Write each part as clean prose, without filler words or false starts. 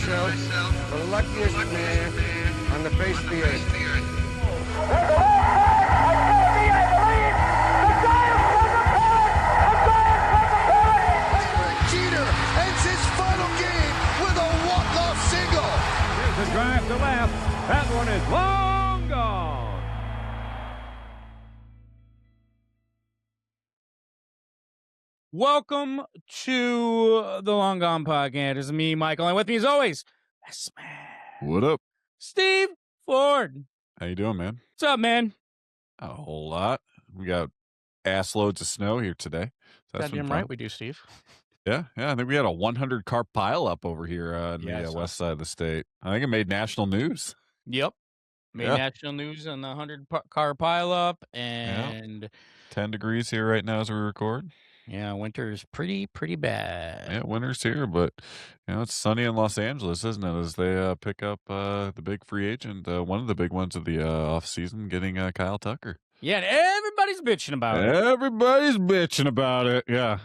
myself the luckiest man on the face of the earth. Ends his final game with a walk-off single. Here's a drive to left. That one is long gone. Welcome to the Long Gone Podcast. It's me, Michael, and with me as always, yes, man. What up? Steve Ford. How you doing, man? What's up, man? A whole lot. We got ass loads of snow here today. So that's Goddamn been right fun. we do, Steve. Yeah. I think we had a 100-car pileup over here in the west side of the state. I think it made national news. Yep. Made national news on the 100-car pileup, and 10 degrees here right now as we record. Yeah, winter's pretty bad. Yeah, winter's here, but it's sunny in Los Angeles, isn't it? As they pick up the big free agent, one of the big ones of the off season, getting Kyle Tucker. Yeah, and everybody's bitching about it. Everybody's bitching about it. Yeah.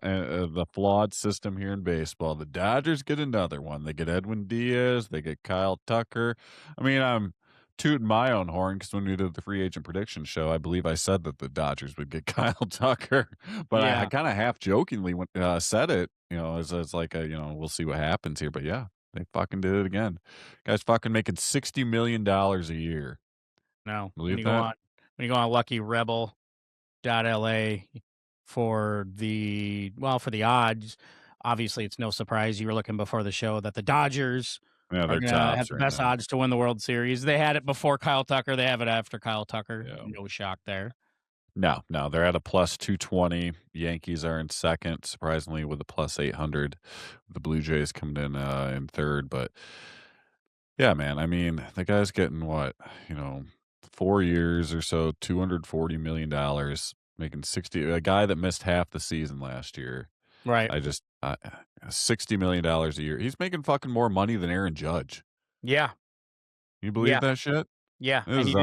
And the flawed system here in baseball. The Dodgers get another one. They get Edwin Diaz. They get Kyle Tucker. I mean, I'm tooting my own horn because when we did the free agent prediction show, I believe I said that the Dodgers would get Kyle Tucker. But I kind of half jokingly said it, as like, we'll see what happens here. But yeah, they fucking did it again. Guys fucking making $60 million a year. No. Believe that? When you go on luckyrebel.la for the odds, obviously it's no surprise you were looking before the show that the Dodgers they're are gonna have the best odds to win the World Series. They had it before Kyle Tucker. They have it after Kyle Tucker. Yeah. No shock there. No, they're at a plus 220. Yankees are in second, surprisingly, with a plus 800. The Blue Jays coming in third. But yeah, man, I mean, the guy's getting 4 years or so, $240 million, making 60. A guy that missed half the season last year. Right. $60 million a year. He's making fucking more money than Aaron Judge. Yeah. You believe that shit? Yeah. This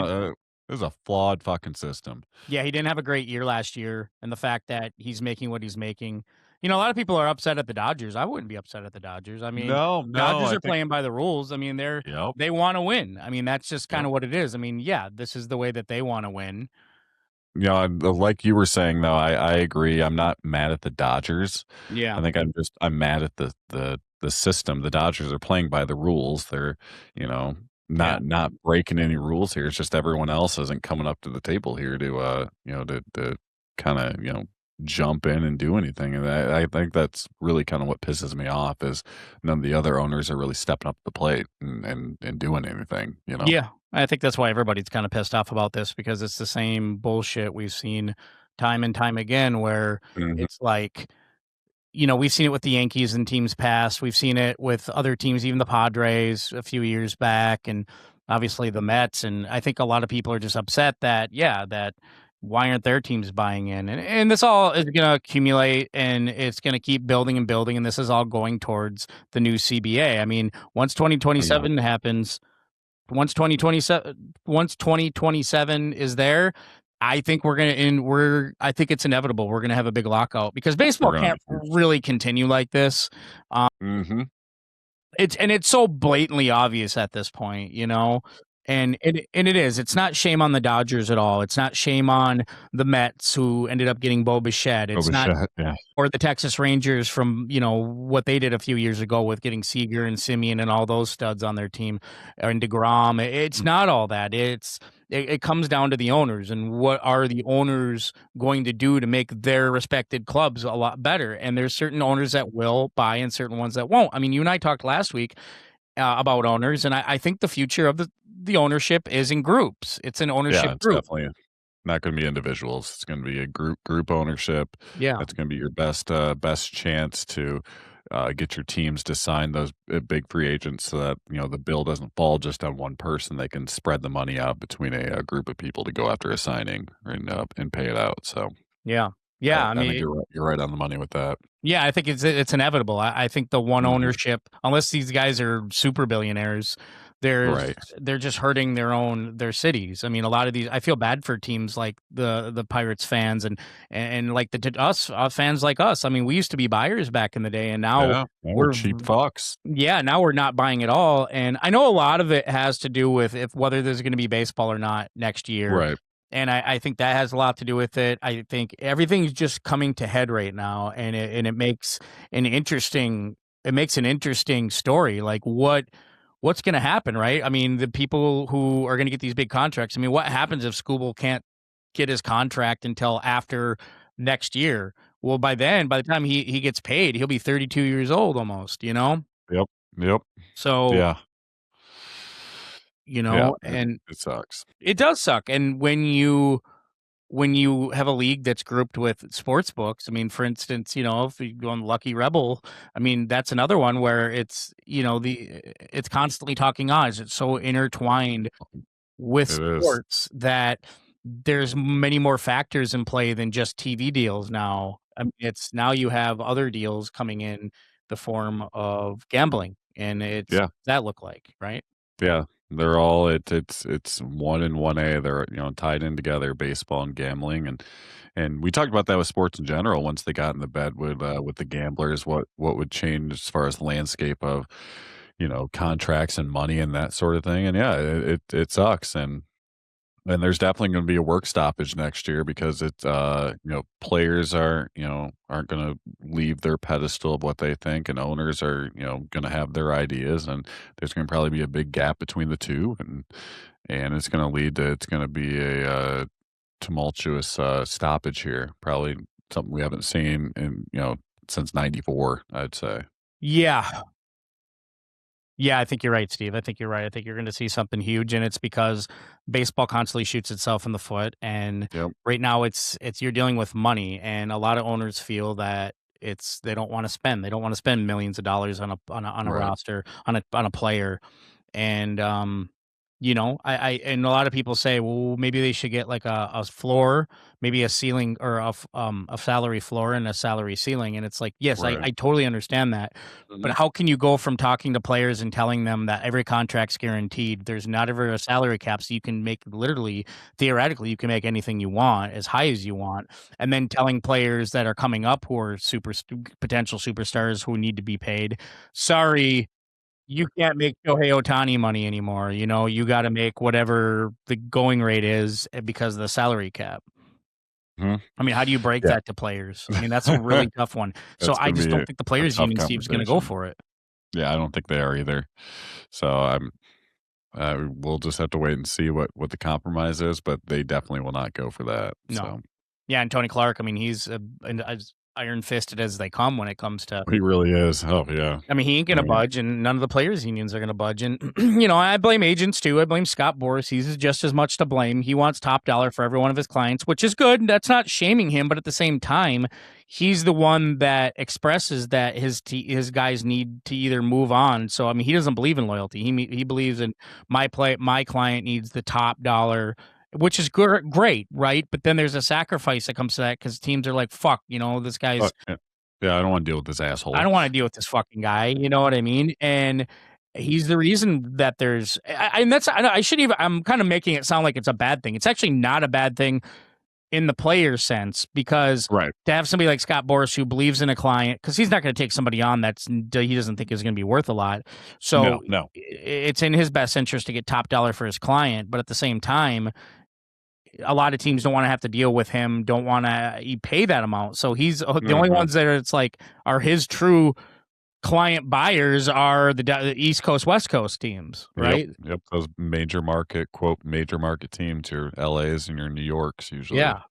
is a flawed fucking system. Yeah, he didn't have a great year last year, and the fact that he's making what he's making. A lot of people are upset at the Dodgers. I wouldn't be upset at the Dodgers. I mean, Dodgers are playing by the rules. I mean, they want to win. I mean, that's just kind of what it is. I mean, yeah, this is the way that they want to win. Like you were saying, though, I agree. I'm not mad at the Dodgers. Yeah. I think I'm mad at the system. The Dodgers are playing by the rules. They're, not breaking any rules here. It's just everyone else isn't coming up to the table here to kind of, jump in and do anything. And I think that's really kind of what pisses me off is none of the other owners are really stepping up to the plate and doing anything, Yeah. I think that's why everybody's kind of pissed off about this, because it's the same bullshit we've seen time and time again where it's like, we've seen it with the Yankees in teams past. We've seen it with other teams, even the Padres a few years back, and obviously the Mets. And I think a lot of people are just upset that why aren't their teams buying in? And this all is going to accumulate, and it's going to keep building and building, and this is all going towards the new CBA. I mean, once 2027 happens, once 2027 is there, I think I think it's inevitable. We're going to have a big lockout because baseball can't really continue like this. It's so blatantly obvious at this point, And it is. It's not shame on the Dodgers at all. It's not shame on the Mets who ended up getting Bo Bichette. It's not, or the Texas Rangers from what they did a few years ago with getting Seager and Simeon and all those studs on their team, and DeGrom. It's not all that. It comes down to the owners and what are the owners going to do to make their respected clubs a lot better. And there's certain owners that will buy and certain ones that won't. I mean, you and I talked last week about owners, and I think the future of the ownership is in groups. It's an ownership group. Definitely not going to be individuals. It's going to be a group ownership. Yeah, that's going to be your best chance to get your teams to sign those big free agents, so that the bill doesn't fall just on one person. They can spread the money out between a group of people to go after a signing and pay it out. So yeah. I mean, you're right on the money with that. Yeah, I think it's inevitable. I think the one ownership, unless these guys are super billionaires, Right. they're just hurting their cities. I mean, a lot of these, I feel bad for teams like the Pirates fans and like us fans like us. I mean, we used to be buyers back in the day, and now Yeah, we're we're cheap fucks. now we're not buying at all. And I know a lot of it has to do with whether there's going to be baseball or not next year. Right. And I think that has a lot to do with it. I think everything's just coming to head right now, and it makes an interesting story. Like what's going to happen, right? I mean, the people who are going to get these big contracts. I mean, what happens if Skubal can't get his contract until after next year? Well, by the time he gets paid, he'll be 32 years old almost, you know? Yep. So, Yeah. And it sucks. it does suck. And when you have a league that's grouped with sports books, I mean, for instance, if you go on Lucky Rebel, I mean, that's another one where it's, it's constantly talking odds. It's so intertwined with sports that there's many more factors in play than just TV deals now. I mean, it's now you have other deals coming in the form of gambling, and that look like, right? Yeah. They're all it's 1 and 1A. They're tied in together, baseball and gambling, and we talked about that with sports in general. Once they got in the bed with the gamblers, what would change as far as the landscape of contracts and money and that sort of thing. And yeah, it sucks. And there's definitely going to be a work stoppage next year because players aren't going to leave their pedestal of what they think, and owners are going to have their ideas, and there's going to probably be a big gap between the two, and it's going to lead to be a tumultuous stoppage here. Probably something we haven't seen in since '94, I'd say. Yeah, I think you're right, Steve. I think you're right. I think you're going to see something huge, and it's because baseball constantly shoots itself in the foot. And right now, it's you're dealing with money, and a lot of owners feel that they don't want to spend. They don't want to spend millions of dollars on a roster, on a player, and and a lot of people say, well, maybe they should get like a floor, maybe a ceiling, or a salary floor and a salary ceiling. And it's like, yes, I totally understand that. Mm-hmm. But how can you go from talking to players and telling them that every contract's guaranteed? There's not ever a salary cap, so you can make theoretically, you can make anything you want, as high as you want. And then telling players that are coming up who are potential superstars who need to be paid, sorry, you can't make Shohei Ohtani money anymore. You got to make whatever the going rate is because of the salary cap. Mm-hmm. I mean, how do you break that to players? I mean, that's a really tough one. So I just don't think the players union, Steve, is going to go for it. Yeah, I don't think they are either. So we'll just have to wait and see what the compromise is, but they definitely will not go for that. No. So. Yeah, and Tony Clark, I mean, he's as iron-fisted as they come when it comes to... He really is. Oh, yeah. I mean, he ain't going to budge, and none of the players' unions are going to budge. And, I blame agents, too. I blame Scott Boras. He's just as much to blame. He wants top dollar for every one of his clients, which is good. That's not shaming him, but at the same time, he's the one that expresses that his guys need to either move on. So, I mean, he doesn't believe in loyalty. He believes in my client needs the top dollar, which is great, right? But then there's a sacrifice that comes to that because teams are like, fuck, this guy's... Yeah, I don't want to deal with this asshole. I don't want to deal with this fucking guy, you know what I mean? And he's the reason that there's... I'm kind of making it sound like it's a bad thing. It's actually not a bad thing in the player sense, because to have somebody like Scott Boras who believes in a client, because he's not going to take somebody on he doesn't think is going to be worth a lot. So no. It's in his best interest to get top dollar for his client, but at the same time, a lot of teams don't want to have to deal with him, don't want to pay that amount. So he's the only ones that are his true client buyers are the East Coast, West Coast teams, right? Yep. Those major market teams, your LAs and your New Yorks usually. Yeah.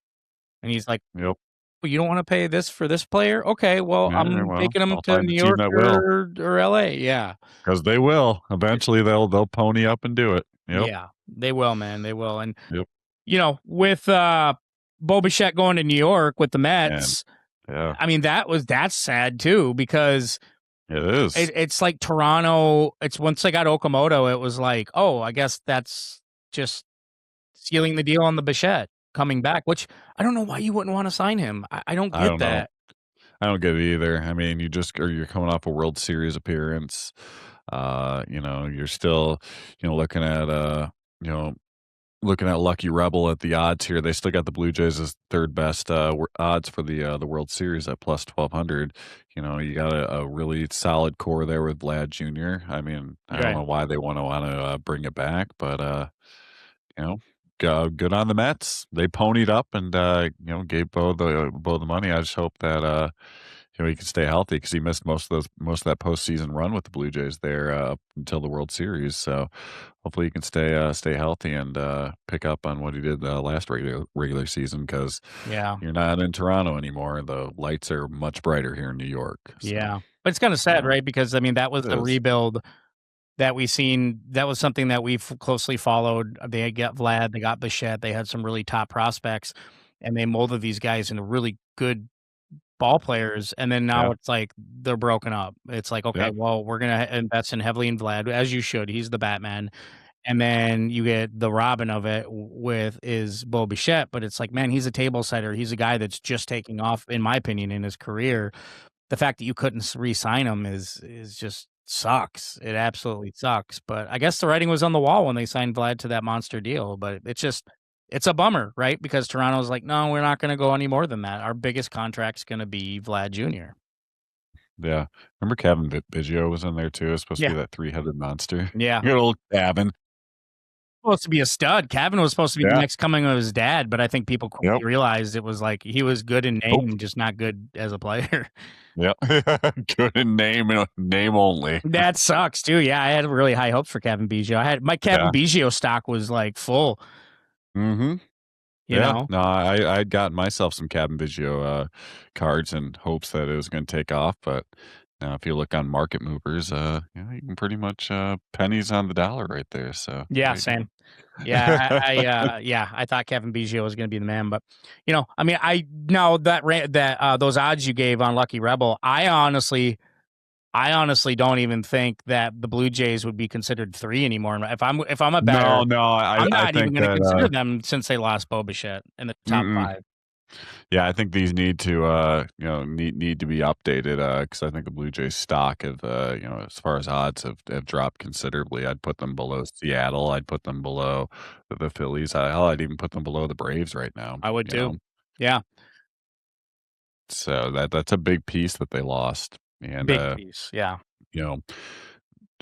And he's like, well, you don't want to pay this for this player? Okay, well, I'm taking them to New York or LA. Yeah. Because they will. Eventually they'll pony up and do it. Yep. Yeah, they will, man. They will. And with Bo Bichette going to New York with the Mets, I mean, that's sad too, because it is. It's like Toronto. It's once they got Okamoto, it was like, oh, I guess that's just sealing the deal on the Bichette coming back, which I don't know why you wouldn't want to sign him. I don't get that. I don't get it either. I mean, you're coming off a World Series appearance. You're still, looking at you know, looking at Lucky Rebel at the odds here. They still got the Blue Jays as third best odds for the World Series at plus 1200. You got a really solid core there with Vlad Jr. I mean, I don't Right. know why they want to bring it back, but you know, good on the Mets. They ponied up and gave Bo the money. I just hope that he can stay healthy because he missed most of that postseason run with the Blue Jays there up until the World Series. So hopefully he can stay healthy and pick up on what he did last regular season because Yeah. you're not in Toronto anymore. The lights are much brighter here in New York. So, Yeah. But it's kind of sad, right? Because I mean, that was it the is. rebuild that we seen. That was something that we've closely followed. They got Vlad, they got Bichette, they had some really top prospects, and they molded these guys into really good ball players. And then now Yeah. it's like they're broken up. It's like, okay, Yeah. well, we're gonna invest in heavily in Vlad, as you should. He's the Batman. And then you get the Robin of it with is Bo Bichette, but it's like, man, he's a table setter. He's a guy that's just taking off, in my opinion, in his career. The fact that you couldn't re-sign him is just sucks. It absolutely sucks. But I guess the writing was on the wall when they signed Vlad to that monster deal. But it's a bummer, right? Because Toronto's like, no, we're not going to go any more than that. Our biggest contract's going to be Vlad Jr. Yeah. Remember Kevin Biggio was in there too? It was supposed to Yeah. be that three-headed monster. Yeah. Good old Kevin. Supposed to be a stud. Kevin was supposed to be the Yeah. next coming of his dad, but I think people quickly Yep. realized it was like he was good in name, just not good as a player. Yep. Good in name only. That sucks too. Yeah, I had really high hopes for Kevin Biggio. I had my Kevin Biggio stock was like full. Mm-hmm. You know? No, I'd gotten myself some Cabin Biggio cards in hopes that it was going to take off, but now if you look on market movers, you can pretty much pennies on the dollar right there. So Yeah, same. Yeah, I thought Kevin Biggio was going to be the man, but I mean, I know that those odds you gave on Lucky Rebel, I honestly don't even think that the Blue Jays would be considered 3 anymore. If I'm a better, no, I'm I not even think going to that consider them since they lost Bo Bichette in the top 5. Yeah, I think these need to need to be updated because I think the Blue Jays stock have as far as odds have dropped considerably. I'd put them below Seattle. I'd put them below the Phillies. I'd even put them below the Braves right now. I would too. Yeah. So that's a big piece that they lost, and big piece. Yeah.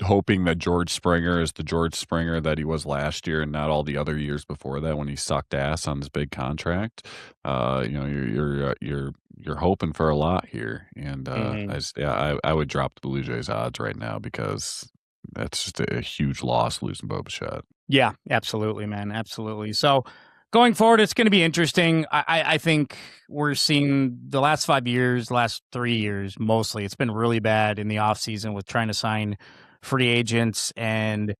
Hoping that George Springer is the George Springer that he was last year and not all the other years before that when he sucked ass on his big contract. You're hoping for a lot here, and I would drop the Blue Jays odds right now because that's just a huge loss losing Bo Bichette. Yeah, absolutely, man, absolutely. So going forward, it's going to be interesting. I think we're seeing the last 5 years, last 3 years mostly. It's been really bad in the offseason with trying to sign free agents, and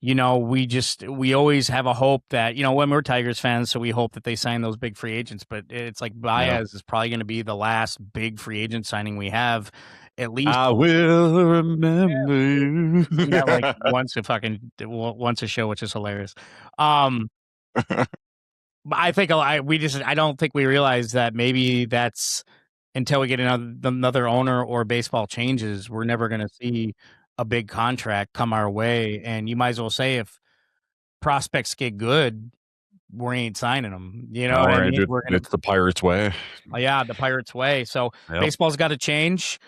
we always have a hope that when we're Tigers fans, so we hope that they sign those big free agents. But it's like Baez is probably going to be the last big free agent signing we have. At least I will remember you. Yeah, like once a show, which is hilarious. I think I don't think we realize that maybe that's until we get another owner or baseball changes, we're never going to see a big contract come our way. And you might as well say if prospects get good, we ain't signing them. You know what I mean? It's the Pirates way. Yeah, the Pirates way. So baseball's got to change.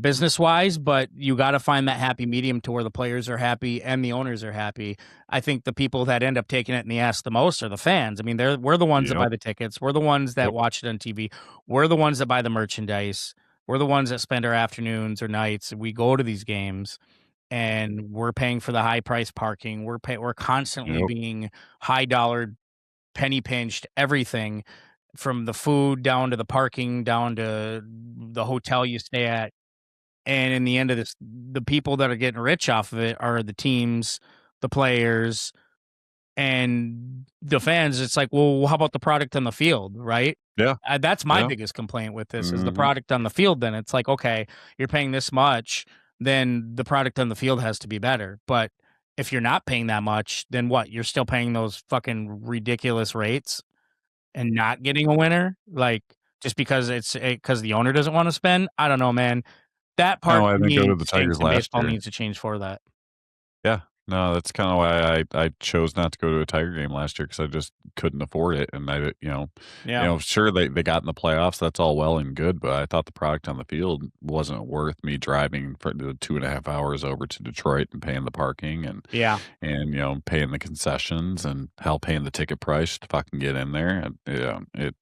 Business wise, but you got to find that happy medium to where the players are happy and the owners are happy. I think the people that end up taking it in the ass the most are the fans. I mean, we're the ones that buy the tickets. We're the ones that watch it on TV. We're the ones that buy the merchandise. We're the ones that spend our afternoons or nights. We go to these games and we're paying for the high price parking. We're constantly being high dollar, penny pinched, everything. From the food down to the parking, down to the hotel you stay at. And in the end of this, the people that are getting rich off of it are the teams, the players, and the fans. It's like, well, how about the product on the field, right? Yeah. That's my biggest complaint with this is the product on the field. Then it's like, okay, you're paying this much, then the product on the field has to be better. But if you're not paying that much, then what? You're still paying those fucking ridiculous rates and not getting a winner, like just because because the owner doesn't want to spend. I don't know, man. that part I to didn't go me to the stinks, Tigers and last baseball year. needs to change for that. Yeah. No, that's kind of why I chose not to go to a Tiger game last year, because I just couldn't afford it. And sure, they got in the playoffs. That's all well and good, but I thought the product on the field wasn't worth me driving for the 2.5 hours over to Detroit and paying the parking and paying the concessions and paying the ticket price to fucking get in there. And it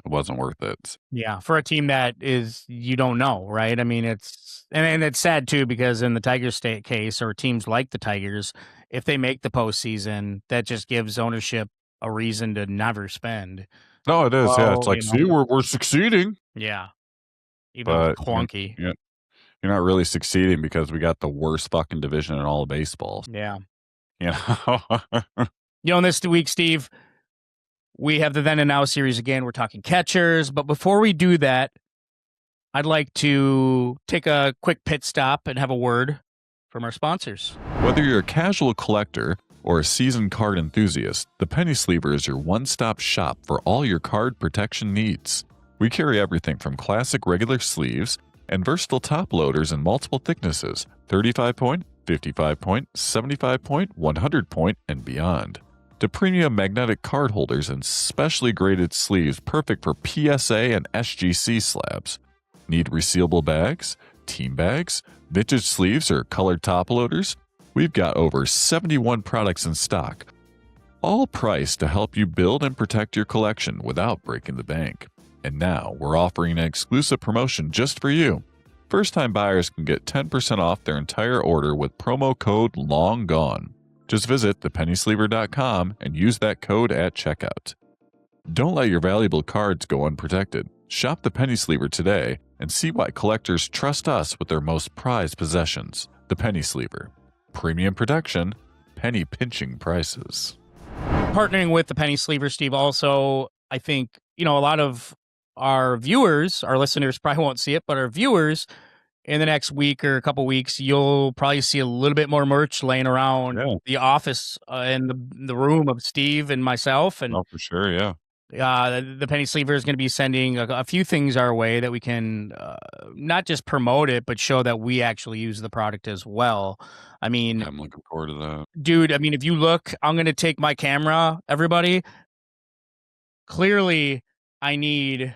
wasn't worth it. Yeah, for a team that is, you don't know, right? I mean, it's and it's sad too, because in the Tigers state case, or teams like the Tigers, if they make the postseason, that just gives ownership a reason to never spend. No, it is. Yeah, it's like, see, we're succeeding. Yeah, even though But it's clunky. you're not really succeeding because we got the worst fucking division in all of baseball. Yeah. In this week, Steve, we have the Then and Now series again. We're talking catchers. But before we do that, I'd like to take a quick pit stop and have a word from our sponsors. Whether you're a casual collector or a seasoned card enthusiast, the Penny Sleever is your one-stop shop for all your card protection needs. We carry everything from classic regular sleeves and versatile top loaders in multiple thicknesses, 35-point, 55-point, 75-point, 100-point, and beyond, to premium magnetic card holders and specially graded sleeves perfect for PSA and SGC slabs. Need resealable bags, team bags, vintage sleeves, or colored top loaders? We've got over 71 products in stock, all priced to help you build and protect your collection without breaking the bank. And now we're offering an exclusive promotion just for you. First-time buyers can get 10% off their entire order with promo code LONGGONE. Just visit thepennysleever.com and use that code at checkout. Don't let your valuable cards go unprotected. Shop the Penny Sleever today and see why collectors trust us with their most prized possessions. The Penny Sleever. Premium protection, penny pinching prices. Partnering with the Penny Sleever, Steve, also, I think, a lot of our viewers, our listeners probably won't see it, but our viewers, in the next week or a couple weeks, you'll probably see a little bit more merch laying around the office and the room of Steve and myself. And for sure, yeah. The Penny Sleever is going to be sending a few things our way that we can not just promote it, but show that we actually use the product as well. I mean, I'm looking forward to that. Dude, I mean, if you look, I'm going to take my camera, everybody. Clearly, I need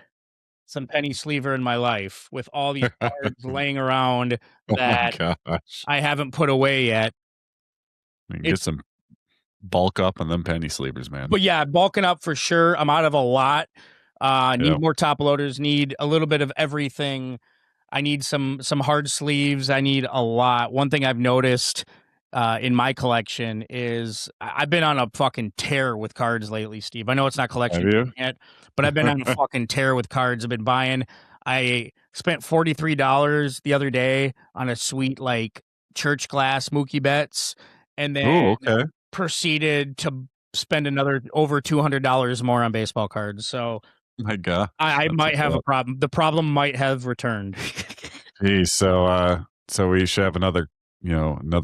some Penny Sleever in my life with all these cards laying around that I haven't put away yet. Get some bulk up on them Penny Sleevers, man. But yeah, bulking up for sure. I'm out of a lot. Need more top loaders. Need a little bit of everything. I need some hard sleeves. I need a lot. One thing I've noticed in my collection is I've been on a fucking tear with cards lately, Steve. I know it's not collection yet, but I've been on a fucking tear with cards. I've been buying. I spent $43 the other day on a sweet church glass Mookie Betts, and then proceeded to spend another over $200 more on baseball cards. So my God, I might have a problem. The problem might have returned. Geez, so we should have another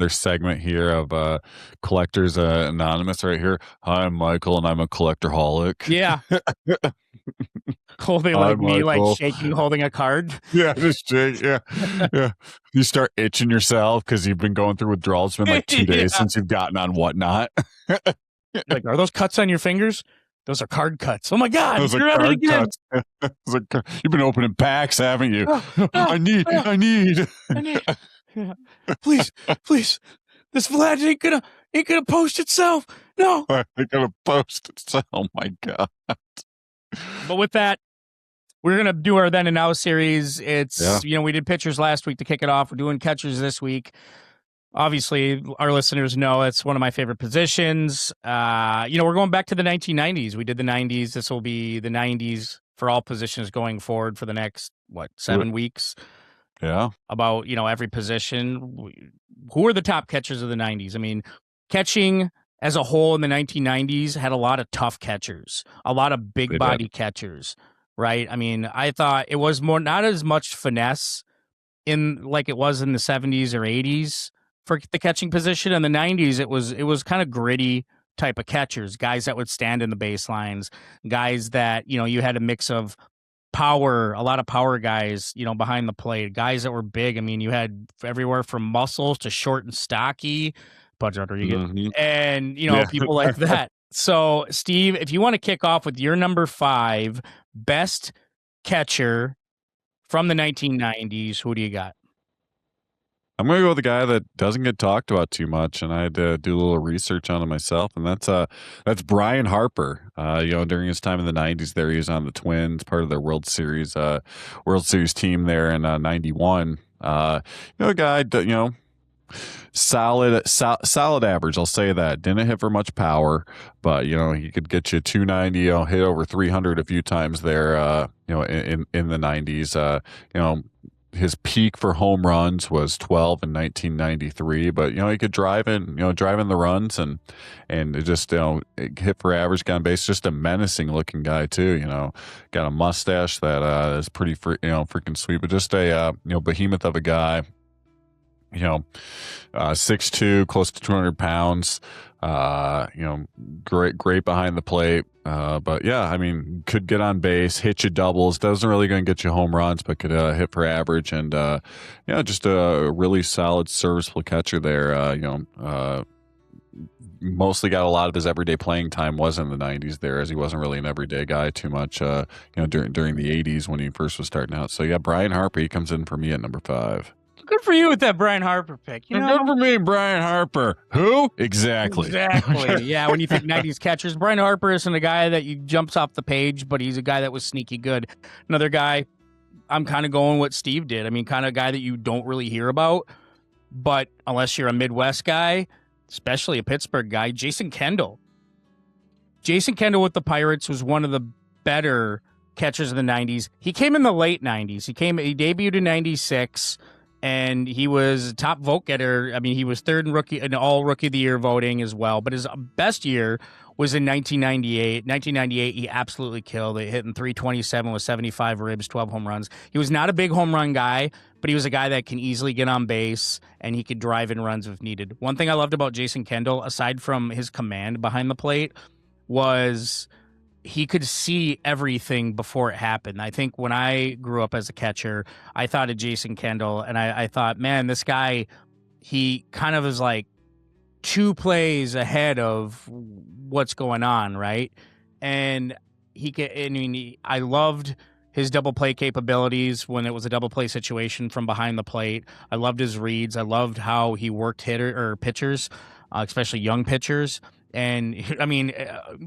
segment here of Collectors Anonymous right here. Hi, I'm Michael, and I'm a collectorholic. Yeah. Holding me, shaking, holding a card. Yeah, just shake. Yeah. Yeah. You start itching yourself because you've been going through withdrawals. It's been 2 days since you've gotten on Whatnot. Are those cuts on your fingers? Those are card cuts. Oh my God! Those are card cuts. You've been opening packs, haven't you? I need. Yeah. Please. This Vlad ain't gonna post itself. No. Ain't gonna post itself. Oh my God. But with that, we're gonna do our Then and Now series. It's we did pitchers last week to kick it off. We're doing catchers this week. Obviously, our listeners know it's one of my favorite positions. We're going back to the 1990s. We did the 90s. This will be the 90s for all positions going forward for the next 7 weeks. Yeah. About, every position. Who are the top catchers of the 90s? I mean, catching as a whole in the 1990s had a lot of tough catchers, a lot of big body catchers, right? I mean, I thought it was not as much finesse like it was in the 70s or 80s for the catching position. In the 90s, it was kind of gritty type of catchers, guys that would stand in the baselines, guys that, you had a mix of power, a lot of power guys, behind the plate, guys that were big. I mean, you had everywhere from muscles to short and stocky, Pudge Rodriguez, and, people like that. So, Steve, if you want to kick off with your number 5 best catcher from the 1990s, who do you got? I'm going to go with the guy that doesn't get talked about too much, and I had to do a little research on him myself, and that's Brian Harper. During his time in the 90s there, he was on the Twins, part of their World Series team there in 91. A guy, solid average, I'll say that. Didn't hit for much power, but he could get you 290, hit over 300 a few times there, in the 90s. His peak for home runs was 12 in 1993, but he could drive in the runs and just hit for average, got on base. Just a menacing looking guy too. Got a mustache that is pretty freaking sweet, but just a behemoth of a guy. 6'2", close to 200 pounds. Great behind the plate. But yeah, I mean, could get on base, hit you doubles. Doesn't really going to get you home runs, but could hit for average. And just a really solid, serviceable catcher there. Mostly got a lot of his everyday playing time was in the 90s there, as he wasn't really an everyday guy too much. During the 80s when he first was starting out. So yeah, Brian Harper, he comes in for me at number 5. Good for you with that Brian Harper pick. Good for me, Brian Harper. Who? Exactly. Yeah, when you think 90s catchers, Brian Harper isn't a guy that you jumps off the page, but he's a guy that was sneaky good. Another guy, I'm kind of going what Steve did. I mean, kind of guy that you don't really hear about, but unless you're a Midwest guy, especially a Pittsburgh guy, Jason Kendall. Jason Kendall with the Pirates was one of the better catchers of the 90s. He came in the late 90s. He debuted in 96. And he was top vote getter. I mean, he was third in all rookie of the year voting as well. But his best year was in 1998. 1998, he absolutely killed it, hitting .327 with 75 ribs, 12 home runs. He was not a big home run guy, but he was a guy that can easily get on base, and he could drive in runs if needed. One thing I loved about Jason Kendall, aside from his command behind the plate, was he could see everything before it happened. I think when I grew up as a catcher, I thought of Jason Kendall, and I thought, man, this guy, he kind of is like 2 plays ahead of what's going on, right? And I loved his double play capabilities when it was a double play situation from behind the plate. I loved his reads. I loved how he worked pitchers, especially young pitchers. And I mean,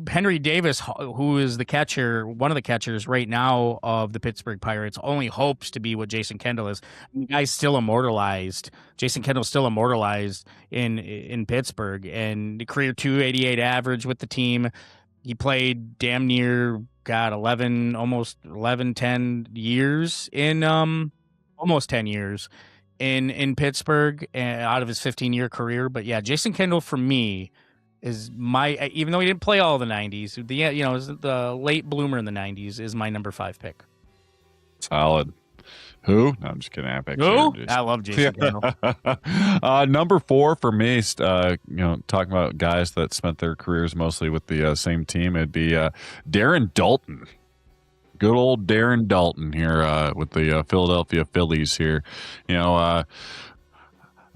Henry Davis, who is the catcher, one of the catchers right now of the Pittsburgh Pirates, only hopes to be what Jason Kendall is. The guy's still immortalized. Jason Kendall's still immortalized in Pittsburgh, and career .288 average with the team. He played damn near 10 years almost 10 years in Pittsburgh out of his 15-year career. But yeah, Jason Kendall for me is even though he didn't play all the 90s, the late bloomer in the 90s is my number 5 pick. Solid. Who? No, I'm just kidding. Who? I love Jason Kendall. Number 4 for me, talking about guys that spent their careers mostly with the same team, it'd be Darren Daulton. Good old Darren Daulton here with the Philadelphia Phillies here.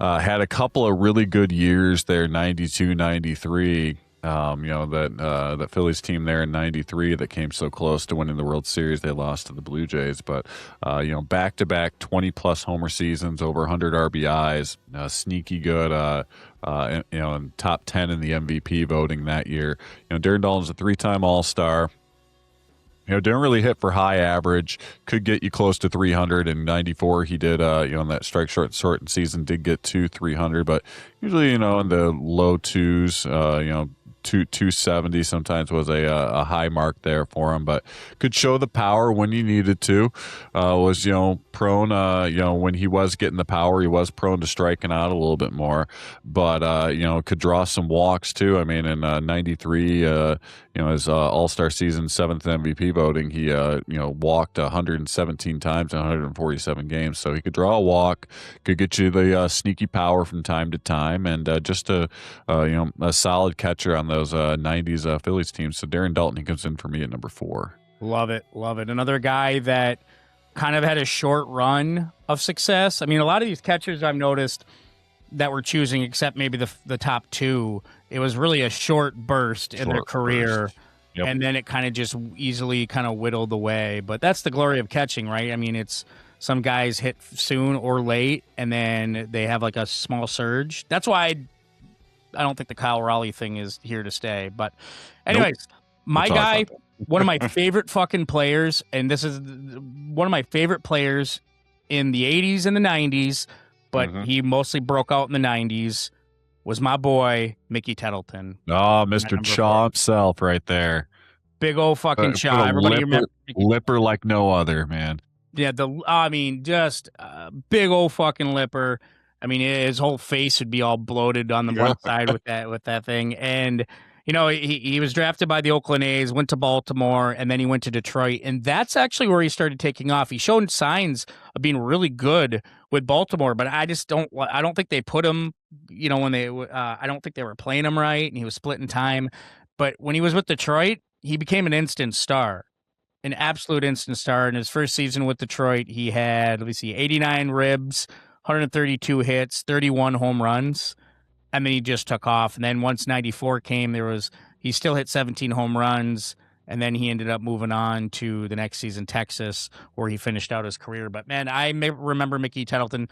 Had a couple of really good years there, 92, 93. That Phillies team there in 93 that came so close to winning the World Series. They lost to the Blue Jays, but back-to-back 20-plus homer seasons, over 100 RBIs, sneaky good, and top 10 in the MVP voting that year. Darren Daulton's a 3-time All-Star. Didn't really hit for high average. Could get you close to 300. In 94, he did, in that strike short season, did get to 300. But usually, in the low twos, 270 sometimes was a high mark there for him, but could show the power when he needed to. Was prone, when he was getting the power, he was prone to striking out a little bit more, but could draw some walks too. I mean, in 93, his All-Star season 7th MVP voting, he walked 117 times in 147 games, so he could draw a walk, could get you the sneaky power from time to time, and just a solid catcher on those 90s Phillies teams. So Darren Daulton, he comes in for me at number 4. Love it. Love it. Another guy that kind of had a short run of success. I mean, a lot of these catchers I've noticed that we're choosing, except maybe the top two, it was really a short burst in their career. Yep. And then it kind of just easily kind of whittled away. But that's the glory of catching, right? I mean, it's some guys hit soon or late, and then they have like a small surge. That's why I don't think the Kyle Raleigh thing is here to stay. But anyways, my guy, one of my favorite fucking players, and this is one of my favorite players in the 80s and the 90s, but he mostly broke out in the 90s, was my boy, Mickey Tettleton. Oh, Mr. Chaw himself right there. Big old fucking Chaw. Everybody remember lipper like no other, man. Yeah, just big old fucking lipper. I mean, his whole face would be all bloated on the one side with that thing. And, you know, he was drafted by the Oakland A's, went to Baltimore, and then he went to Detroit. And that's actually where he started taking off. He showed signs of being really good with Baltimore, but I don't think they put him, you know, when I don't think they were playing him right, and he was splitting time. But when he was with Detroit, he became an instant star. An absolute instant star. In his first season with Detroit, he had, 89 ribs, 132 hits, 31 home runs. And then he just took off. And then once 94 came, he still hit 17 home runs. And then he ended up moving on to the next season, Texas, where he finished out his career. But man, I remember Mickey Tettleton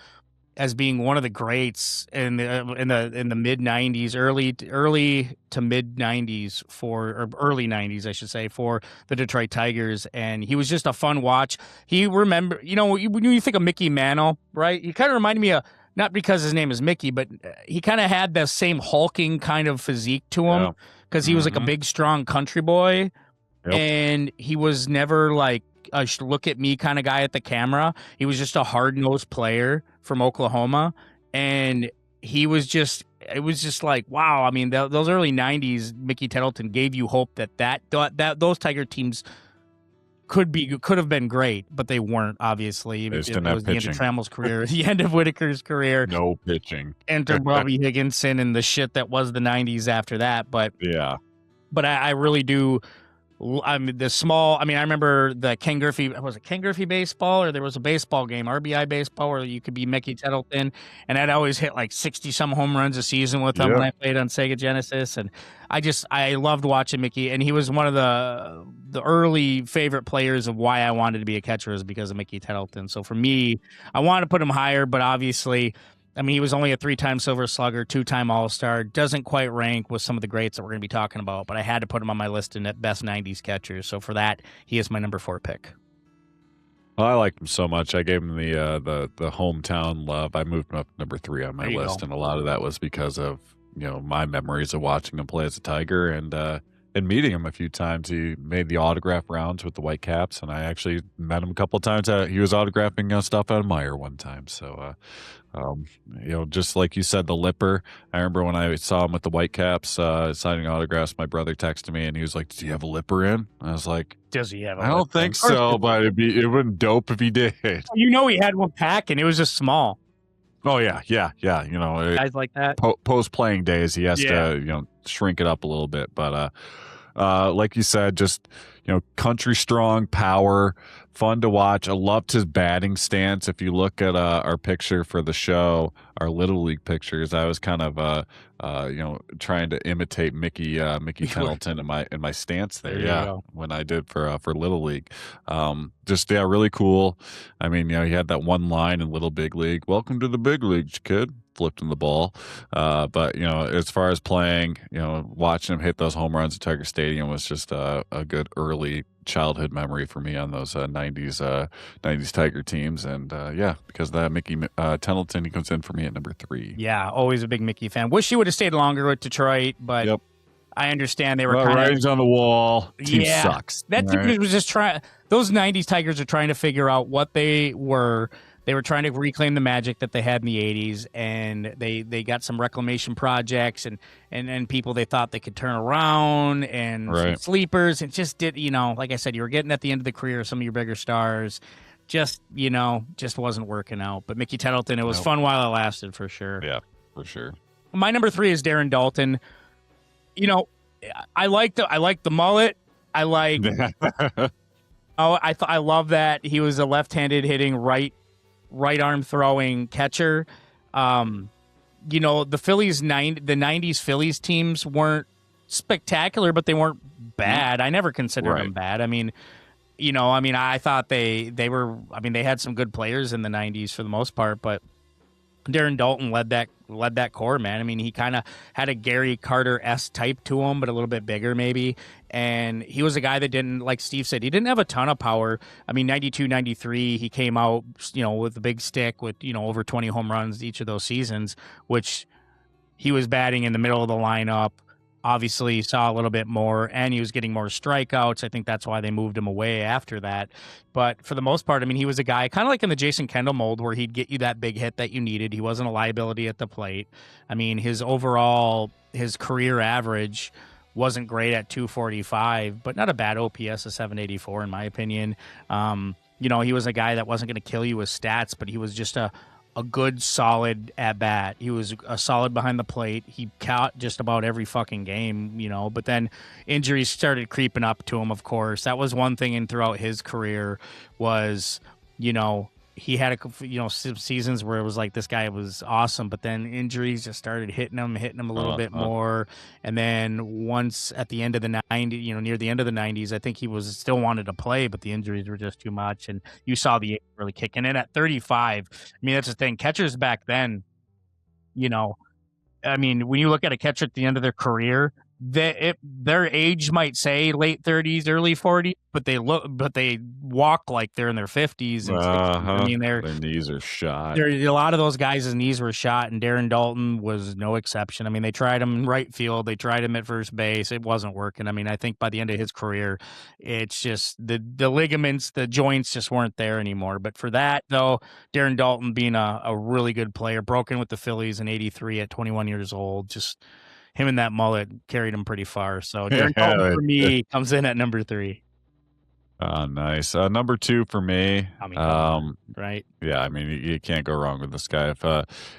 as being one of the greats in the mid 90s, early to mid 90s or early 90s, I should say, for the Detroit Tigers. And he was just a fun watch. When you think of Mickey Mantle, right? He kind of reminded me of, not because his name is Mickey, but he kind of had the same hulking kind of physique to him because he was like a big, strong country boy. Yep. And he was never like a look at me kind of guy at the camera. He was just a hard-nosed player from Oklahoma. And it was just like, wow. I mean, those early 90s, Mickey Tettleton gave you hope that those Tiger teams could have been great, but they weren't, obviously. It was the end of Trammell's career, the end of Whitaker's career. No pitching. Enter Bobby Higginson and the shit that was the 90s after that. But yeah. But I really do. I mean, I remember the Ken Griffey, was it Ken Griffey baseball, or there was a baseball game, RBI baseball, where you could be Mickey Tettleton, and I'd always hit like 60-some home runs a season with him when I played on Sega Genesis, and I loved watching Mickey, and he was one of the early favorite players of why I wanted to be a catcher is because of Mickey Tettleton. So for me, I wanted to put him higher, but obviously, I mean, he was only a 3-time Silver Slugger, 2-time All-Star, doesn't quite rank with some of the greats that we're going to be talking about, but I had to put him on my list in the best 90s catchers. So for that, he is my number 4 pick. Well, I liked him so much. I gave him the hometown love. I moved him up to number 3 on my list, and a lot of that was because of, you know, my memories of watching him play as a Tiger and meeting him a few times. He made the autograph rounds with the Whitecaps, and I actually met him a couple of times. He was autographing stuff out of Meyer one time. So, you know, just like you said, the lipper. I remember when I saw him with the Whitecaps signing autographs, my brother texted me and he was like, "Does he have a lipper in?" I was like, "Does he have a I don't think so, but it wouldn't dope if he did." You know, he had one pack and it was just small. Oh, yeah. You know, guys like that. Post playing days, he has to, you know, shrink it up a little bit. But like you said, just, you know, country strong, power, fun to watch. I loved his batting stance. If you look at our picture for the show, our Little League pictures, I was kind of you know, trying to imitate Mickey Tettleton in my stance there. When I did for Little League, really cool. I mean, you know, he had that one line in Little Big League, "Welcome to the big leagues, kid." Flipped him the ball. But, you know, as far as playing, you know, watching him hit those home runs at Tiger Stadium was just a good early childhood memory for me on those 90s Tiger teams. And because of that, Mickey Tettleton, he comes in for me at number 3. Yeah, always a big Mickey fan. Wish he would have stayed longer with Detroit, but I understand they were kind of writings on the wall. Team sucks. That team was just trying. Those 90s Tigers are trying to figure out what they were. They were trying to reclaim the magic that they had in the 80s, and they got some reclamation projects and people they thought they could turn around and some sleepers. It just did, you know, like I said, you were getting at the end of the career of some of your bigger stars. Just wasn't working out. But Mickey Tettleton, it was fun while it lasted, for sure. Yeah, for sure. My number 3 is Darren Daulton. You know, I like the mullet. I like Oh, I love that he was a left-handed hitting right arm throwing catcher. You know, the Phillies the 90s Phillies teams weren't spectacular, but they weren't bad. I never considered them bad. I mean, you know, I thought they were, they had some good players in the 90s for the most part, but Darren Daulton led that core, man. I mean, he kind of had a Gary Carter-esque type to him, but a little bit bigger maybe. And he was a guy that didn't, like Steve said, he didn't have a ton of power. I mean, 92, 93, he came out, you know, with a big stick with, you know, over 20 home runs each of those seasons, which he was batting in the middle of the lineup. Obviously, saw a little bit more, and he was getting more strikeouts. I think that's why they moved him away after that. But for the most part, I mean, he was a guy kind of like in the Jason Kendall mold where he'd get you that big hit that you needed. He wasn't a liability at the plate. I mean, his career average wasn't great at 245, but not a bad OPS of 784, in my opinion. You know, he was a guy that wasn't going to kill you with stats, but he was just a good, solid at bat. He was a solid behind the plate. He caught just about every fucking game, you know, but then injuries started creeping up to him, of course. That was one thing in throughout his career was, you know, he had some seasons where it was like this guy was awesome, but then injuries just started hitting him a little bit more. And then once at the end of the 90s, you know, near the end of the 90s, I think he was still wanted to play, but the injuries were just too much. And you saw the really kicking in at 35. I mean, that's the thing. Catchers back then, you know, I mean, when you look at a catcher at the end of their career, their age might say late 30s, early 40s, but they walk like they're in their 50s and 60s. I mean, their knees are shot. A lot of those guys' knees were shot, and Darren Daulton was no exception. I mean, they tried him in right field, they tried him at first base, it wasn't working. I mean, I think by the end of his career, it's just the ligaments, the joints just weren't there anymore. But for that, though, Darren Daulton being a really good player, broke in with the Phillies in '83 at 21 years old, just him and that mullet carried him pretty far. So Darren Daulton for me comes in at number 3. Nice. Number 2 for me. I mean, right? Yeah, I mean, you can't go wrong with this guy.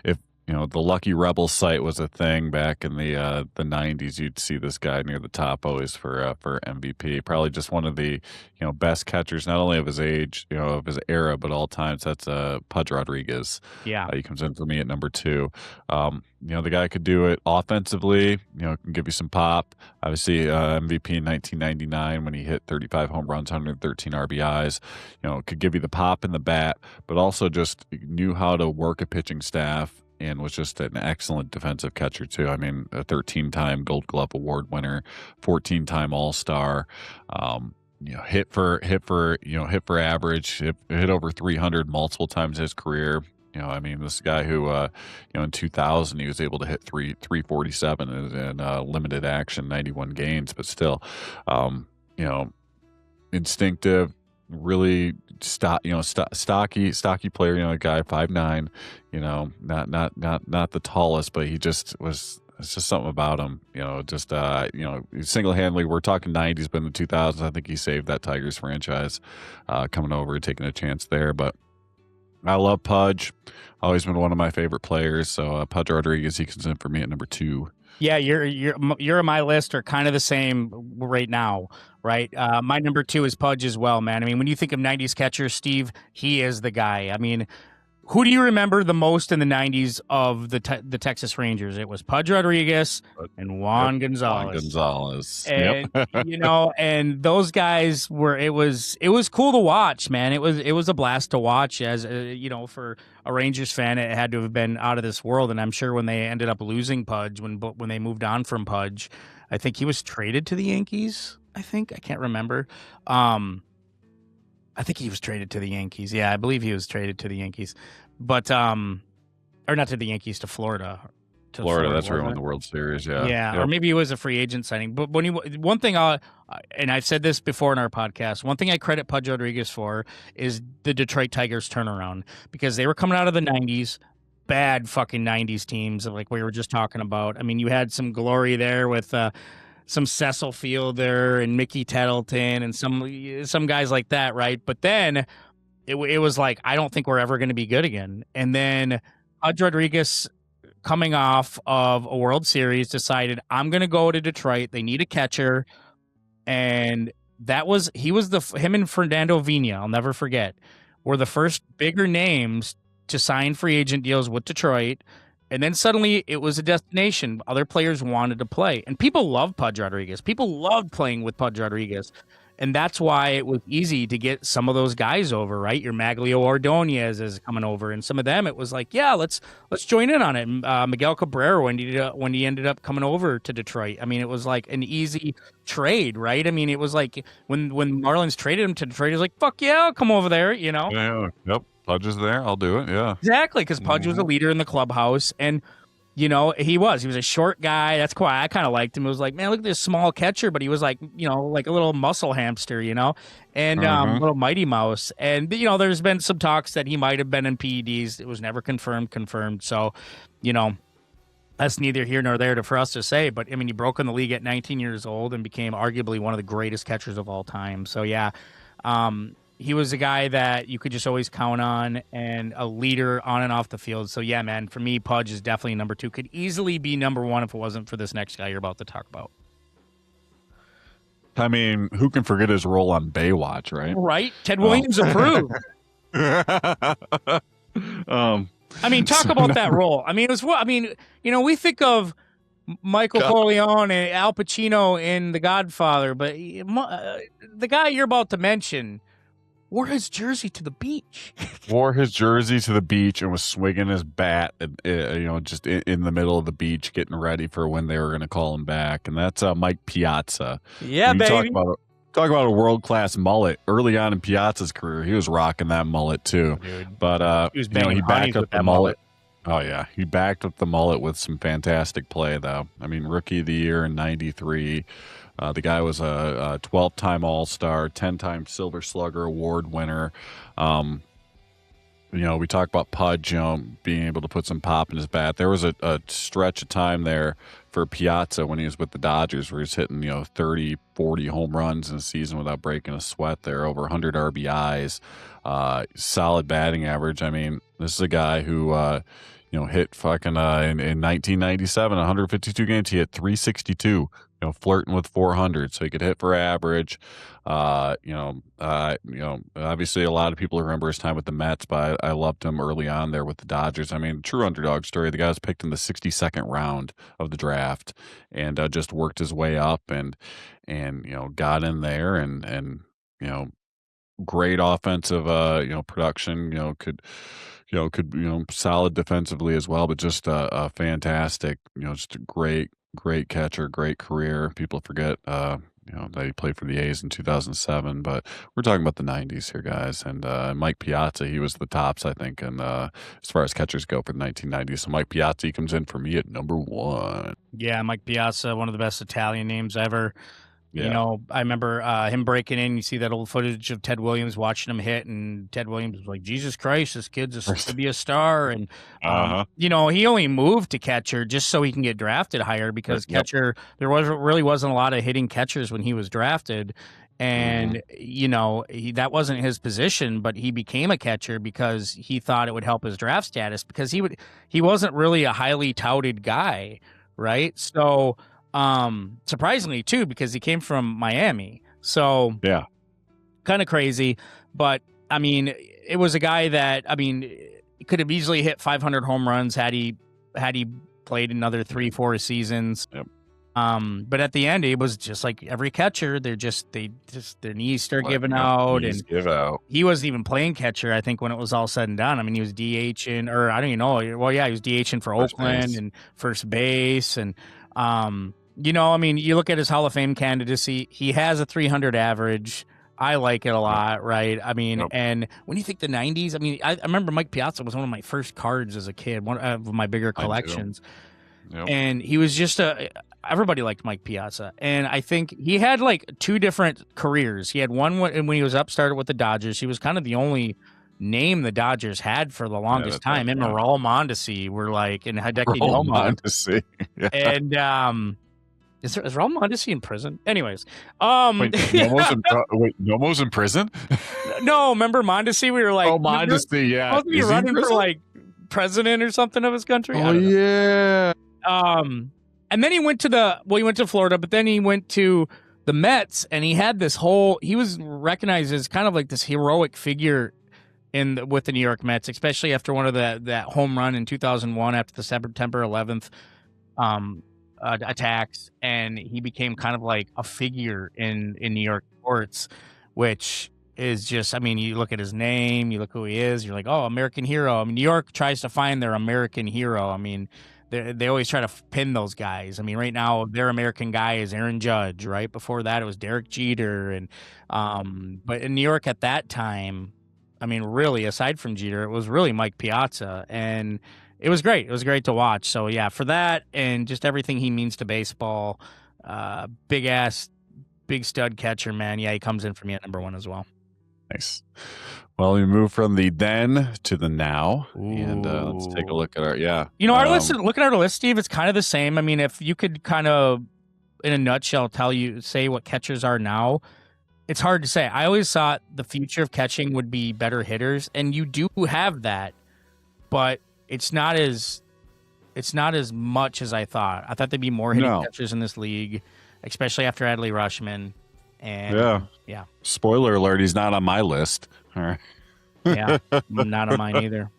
If you know, the Lucky Rebel site was a thing back in the 90s, you'd see this guy near the top always for MVP. Probably just one of the, you know, best catchers, not only of his age, you know, of his era, but all times. That's Pudge Rodriguez. Yeah. He comes in for me at number 2. You know, the guy could do it offensively, you know, can give you some pop. Obviously, MVP in 1999 when he hit 35 home runs, 113 RBIs, you know, could give you the pop in the bat, but also just knew how to work a pitching staff and was just an excellent defensive catcher too. I mean, a 13-time Gold Glove Award winner, 14-time All-Star. You know, hit for average, hit over 300 multiple times in his career. You know, I mean, this guy who, you know, in 2000 he was able to hit 347 in limited action, 91 games, but still, you know, instinctive, really stocky player. You know, a guy 5'9", you know, not the tallest, but he just was. It's just something about him, you know, just, you know, single-handedly, we're talking 90s, but in the 2000s, I think he saved that Tigers franchise coming over, taking a chance there. But I love Pudge. Always been one of my favorite players. So Pudge Rodriguez, he comes in for me at number 2. Yeah, you're on my list are kind of the same right now, right? My number 2 is Pudge as well, man. I mean, when you think of 90s catchers, Steve, he is the guy. I mean, who do you remember the most in the 90s of the Texas Rangers? It was Pudge Rodriguez and Juan Gonzalez. And, you know, and those guys were, it was cool to watch, man. It was a blast to watch as, you know, for a Rangers fan, it had to have been out of this world. And I'm sure when they ended up losing Pudge, when they moved on from Pudge, I think he was traded to the Yankees. I can't remember. I think he was traded to the Yankees. Yeah, I believe he was traded to the Yankees. But, or not to the Yankees, to Florida. Florida, that's where he won the World Series, yeah. Yeah, yep. Or maybe he was a free agent signing. But one thing, and I've said this before in our podcast, one thing I credit Pudge Rodriguez for is the Detroit Tigers turnaround. Because they were coming out of the 90s, bad fucking 90s teams, like we were just talking about. I mean, you had some glory there with... some Cecil Fielder and Mickey Tettleton and some guys like that, right? But then it was like, I don't think we're ever going to be good again. And then Pudge Rodriguez, coming off of a World Series, decided, I'm going to go to Detroit. They need a catcher. And him and Fernando Vina, I'll never forget, were the first bigger names to sign free agent deals with Detroit. And then suddenly it was a destination. Other players wanted to play. And people loved Pudge Rodriguez. People loved playing with Pudge Rodriguez. And that's why it was easy to get some of those guys over, right? Your Maglio Ordonez is coming over. And some of them, it was like, yeah, let's join in on it. Miguel Cabrera, when he ended up coming over to Detroit. I mean, it was like an easy trade, right? I mean, it was like when Marlins traded him to Detroit, it was like, fuck yeah, I'll come over there, you know? Yeah, yep. Pudge is there. I'll do it. Yeah, exactly. Because Pudge was a leader in the clubhouse, and you know he was a short guy. That's why I kind of liked him. It was like, man, look at this small catcher, but he was like, you know, like a little muscle hamster, you know, and little mighty mouse. And you know, there's been some talks that he might have been in PEDs. It was never confirmed. So, you know, that's neither here nor there for us to say. But I mean, he broke in the league at 19 years old and became arguably one of the greatest catchers of all time. So yeah. He was a guy that you could just always count on and a leader on and off the field. So, yeah, man, for me, Pudge is definitely number 2. Could easily be number 1 if it wasn't for this next guy you're about to talk about. I mean, who can forget his role on Baywatch, right? Right? Ted Williams approved. I mean, talk about that role. I mean, it was what? I mean, you know, we think of Michael Corleone and Al Pacino in The Godfather, but the guy you're about to mention wore his jersey to the beach. Wore his jersey to the beach and was swinging his bat, you know, just in the middle of the beach, getting ready for when they were going to call him back. And that's Mike Piazza. Yeah, baby. Talk about a world-class mullet. Early on in Piazza's career, he was rocking that mullet too. Dude. But he was he backed up the mullet. Oh yeah, he backed up the mullet with some fantastic play, though. I mean, Rookie of the Year in '93. The guy was a 12-time All-Star, 10-time Silver Slugger Award winner. You know, we talk about Pudge, you know, being able to put some pop in his bat. There was a stretch of time there for Piazza when he was with the Dodgers where he's hitting, you know, 30, 40 home runs in a season without breaking a sweat there, over 100 RBIs, solid batting average. I mean, this is a guy who, you know, hit fucking in 1997, 152 games, he hit 362. You know, flirting with 400, so he could hit for average. You know, obviously a lot of people remember his time with the Mets, but I loved him early on there with the Dodgers. I mean, true underdog story. The guy was picked in the 62nd round of the draft and just worked his way up and you know, got in there and you know, great offensive you know, production. You know, could solid defensively as well, but just a fantastic, you know, just a great catcher, great career. People forget, you know, that he played for the A's in 2007, but we're talking about the 90s here, guys. And Mike Piazza, he was the tops, I think, and as far as catchers go for the 1990s. So Mike Piazza comes in for me at number 1. Yeah, Mike Piazza, one of the best Italian names ever. Yeah. You know, I remember him breaking in. You see that old footage of Ted Williams watching him hit, and Ted Williams was like, Jesus Christ, this kid's to be a star. And, you know, he only moved to catcher just so he can get drafted higher because catcher, there really wasn't a lot of hitting catchers when he was drafted. And, you know, that wasn't his position, but he became a catcher because he thought it would help his draft status because he wasn't really a highly touted guy, right? So, surprisingly too, because he came from Miami. So yeah, kind of crazy. But I mean, it was a guy that, I mean, could have easily hit 500 home runs had he played another 3-4 seasons. Yep. But at the end, it was just like every catcher. Their knees start giving out, and he wasn't even playing catcher. I think when it was all said and done, I mean, he was DHing, or I don't even know. Well, yeah, he was DHing for Oakland and first base, and you know, I mean, you look at his Hall of Fame candidacy, he has a 300 average. I like it a lot, right? I mean, and when you think the 90s, I mean, I remember Mike Piazza was one of my first cards as a kid, one of my bigger collections. And he was just everybody liked Mike Piazza. And I think he had like 2 different careers. He had one when he was started with the Dodgers. He was kind of the only name the Dodgers had for the longest time. Him and Raul Mondesi were like in Hideki Mondesi. And is Raul Mondesi in prison? Anyways, wait, Nomo's in prison? No, remember Mondesi? We were like, Mondesi, yeah. Wasn't he running for like president or something of his country? Oh yeah. And then he went to Florida, but then he went to the Mets, and he was recognized as kind of like this heroic figure with the New York Mets, especially after one of that home run in 2001 after the September 11th attacks, and he became kind of like a figure in New York sports, which is just, I mean, you look at his name, you look who he is, you're like, oh, American hero. I mean, New York tries to find their American hero. I mean, they always try to pin those guys. I mean, right now their American guy is Aaron Judge. Right before that, it was Derek Jeter, and but in New York at that time, I mean, really, aside from Jeter, it was really Mike Piazza, and it was great. It was great to watch. So yeah, for that and just everything he means to baseball, big stud catcher, man. Yeah, he comes in for me at number 1 as well. Nice. Well, we move from the then to the now, Ooh. And let's take a look at our our list. Looking at our list, Steve, it's kind of the same. I mean, if you could kind of, in a nutshell, say what catchers are now, it's hard to say. I always thought the future of catching would be better hitters, and you do have that, but it's not as much as I thought. I thought there'd be more hitting catchers in this league, especially after Adley Rutschman. And yeah. Spoiler alert, he's not on my list. All right. Yeah, not on mine either.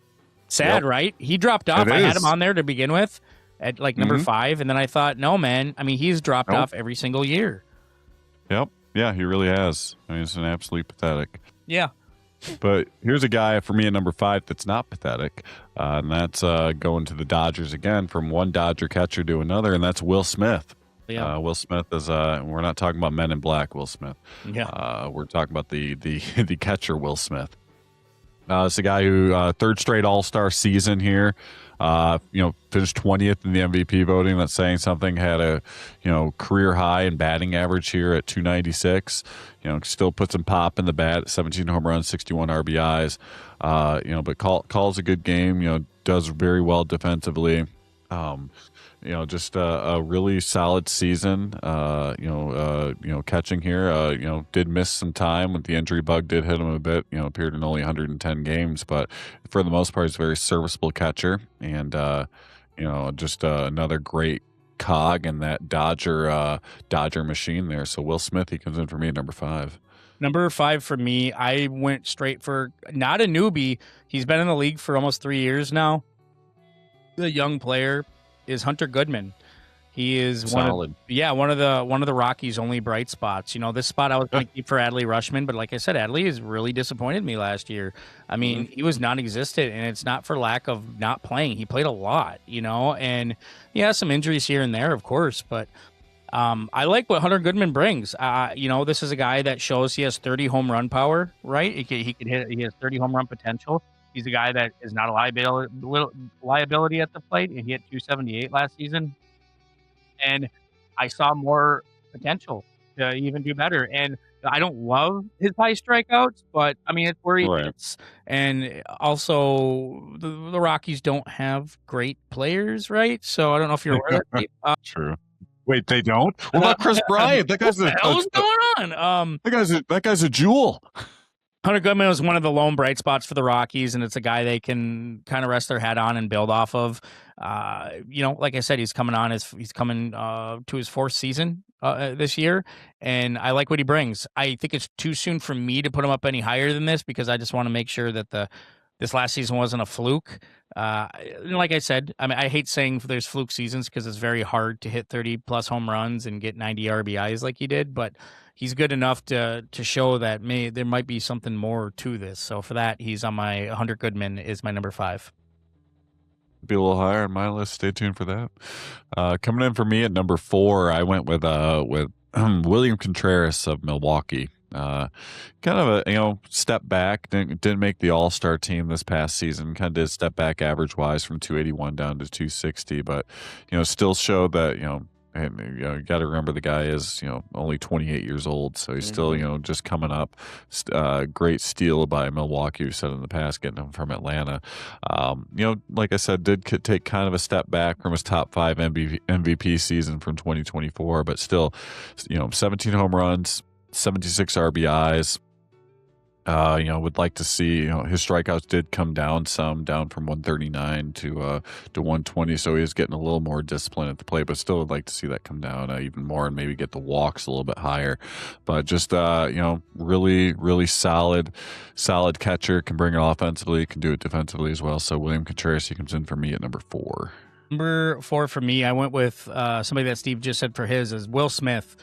Sad, right? He dropped off. I had him on there to begin with at like number 5, and then I thought, no, man. I mean, he's dropped off every single year. Yep. Yeah, he really has. I mean, it's an absolutely pathetic. Yeah. But here's a guy for me at number 5 that's not pathetic, and that's going to the Dodgers again, from one Dodger catcher to another, and that's Will Smith. Yeah. Will Smith is we're not talking about Men in Black Will Smith. Yeah. We're talking about the catcher Will Smith. It's a guy who third straight All-Star season here. Finished 20th in the MVP voting. That's saying something. Had a career high in batting average here at 296. Still puts some pop in the bat. 17 home runs, 61 RBIs. But calls a good game. Does very well defensively. Just a really solid season. Catching here. Did miss some time with the injury bug. Did hit him a bit. Appeared in only 110 games, but for the most part, he's a very serviceable catcher, and just another great cog in that Dodger machine there. So Will Smith, he comes in for me at number 5. Number 5 for me, I went straight for not a newbie. He's been in the league for almost 3 years now. The young player is Hunter Goodman. He is solid. one of the Rockies' only bright spots. This spot I was going to keep for Adley Rutschman, but like I said, Adley has really disappointed me last year. I mean, he was non-existent, and it's not for lack of not playing. He played a lot, and he has some injuries here and there, of course, but I like what Hunter Goodman brings. This is a guy that shows he has 30 home run power, right? He could hit. He has 30 home run potential. He's a guy that is not a liability at the plate. He hit 278 last season. And I saw more potential to even do better. And I don't love his high strikeouts, but I mean, it's where he hits. And also, the Rockies don't have great players, right? So I don't know if you're aware of that. True. Wait, they don't? What about Chris Bryant? That guy's what the hell's going on? That guy's a jewel. Hunter Goodman was one of the lone bright spots for the Rockies, and it's a guy they can kind of rest their head on and build off of. Like I said, he's coming to his 4th season this year, and I like what he brings. I think it's too soon for me to put him up any higher than this because I just want to make sure that this last season wasn't a fluke. Like I said, I mean, I hate saying there's fluke seasons because it's very hard to hit 30-plus home runs and get 90 RBIs like he did, but he's good enough to show that there might be something more to this. So for that, he's on my Hunter Goodman is my number 5. Be a little higher on my list. Stay tuned for that. Coming in for me at number 4, I went with William Contreras of Milwaukee. Kind of a step back. Didn't make the All-Star team this past season. Kind of did step back average wise from 281 down to 260, but still showed that and you got to remember the guy is only 28 years old, so he's still just coming up. Great steal by Milwaukee, who said in the past, getting him from Atlanta. Like I said, did take kind of a step back from his top 5 MVP season from 2024, but still 17 home runs, 76 RBIs. Would like to see, his strikeouts did come down some, down from 139 to 120. So he is getting a little more discipline at the plate, but still would like to see that come down even more and maybe get the walks a little bit higher. But just, really, really solid catcher, can bring it offensively, can do it defensively as well. So William Contreras, he comes in for me at number 4. Number 4 for me, I went with somebody that Steve just said for his is Will Smith.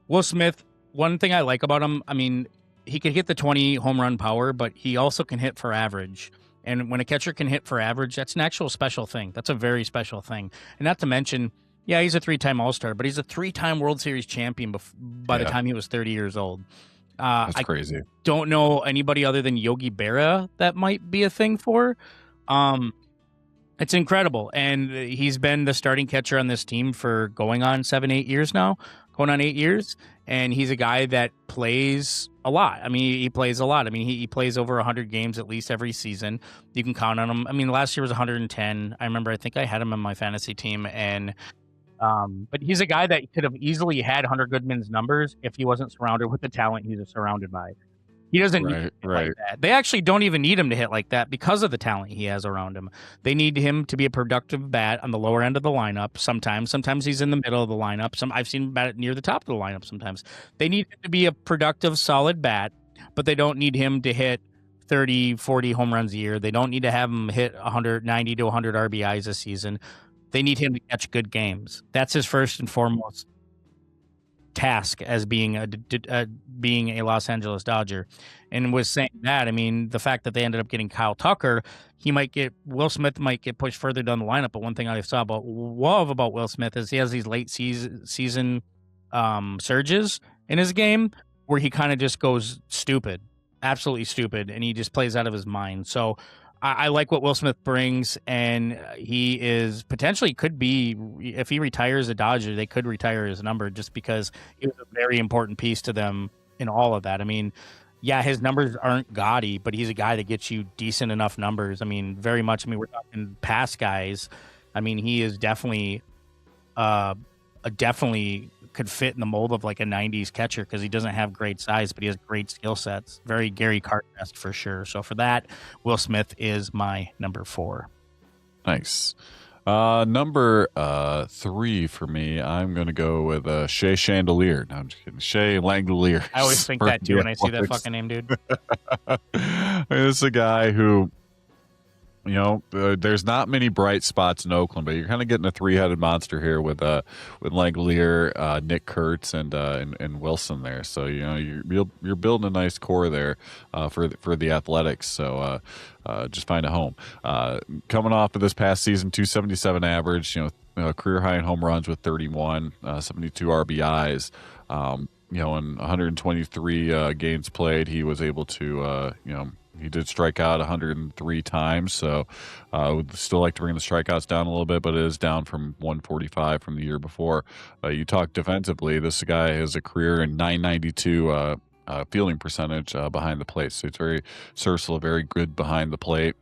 Will Smith, one thing I like about him, I mean, he could hit the 20 home run power, but he also can hit for average. And when a catcher can hit for average, that's an actual special thing. That's a very special thing. And not to mention, yeah, he's a 3-time All-Star, but he's a 3-time World Series champion by the time he was 30 years old. That's crazy. Don't know anybody other than Yogi Berra that might be a thing for. It's incredible. And he's been the starting catcher on this team for going on 8 years now. And he's a guy that plays a lot. I mean, he plays a lot. I mean, he plays over 100 games at least every season. You can count on him. I mean, last year was 110. I remember, I think I had him on my fantasy team. And but he's a guy that could have easily had Hunter Goodman's numbers if he wasn't surrounded with the talent he's surrounded by. He doesn't need to hit like that. They actually don't even need him to hit like that because of the talent he has around him. They need him to be a productive bat on the lower end of the lineup sometimes. Sometimes he's in the middle of the lineup. I've seen him bat near the top of the lineup sometimes. They need him to be a productive, solid bat, but they don't need him to hit 30, 40 home runs a year. They don't need to have him hit 190 to 100 RBIs a season. They need him to catch good games. That's his first and foremost task as being a Los Angeles Dodger. And was saying that, I mean, the fact that they ended up getting Kyle Tucker, Will Smith might get pushed further down the lineup. But one thing I love about Will Smith is he has these late season surges in his game where he kind of just goes stupid, absolutely stupid, and he just plays out of his mind. So I like what Will Smith brings, and he is potentially could be, if he retires a Dodger, they could retire his number just because it was a very important piece to them in all of that. I mean, yeah, his numbers aren't gaudy, but he's a guy that gets you decent enough numbers. I mean, very much. I mean, we're talking past guys. I mean, he is definitely could fit in the mold of like a 90s catcher because he doesn't have great size, but he has great skill sets. Very Gary Carter-esque for sure. So for that, Will Smith is my number 4. Nice. Number 3 for me, I'm going to go with Shea Chandelier. No, I'm just kidding. Shea Langolier. I always think that too when I see that fucking name, dude. I mean, this is a guy who, there's not many bright spots in Oakland, but you're kind of getting a 3-headed monster here with Langolier, Nick Kurtz, and Wilson there. So you're building a nice core there for the Athletics. So just find a home. Coming off of this past season, 277 average, career high in home runs with 31, 72 RBIs. In 123 games played, he was able to he did strike out 103 times, so would still like to bring the strikeouts down a little bit, but it is down from 145 from the year before. You talk defensively, this guy has a career in 992 fielding percentage behind the plate, so it's very versatile, very good behind the plate,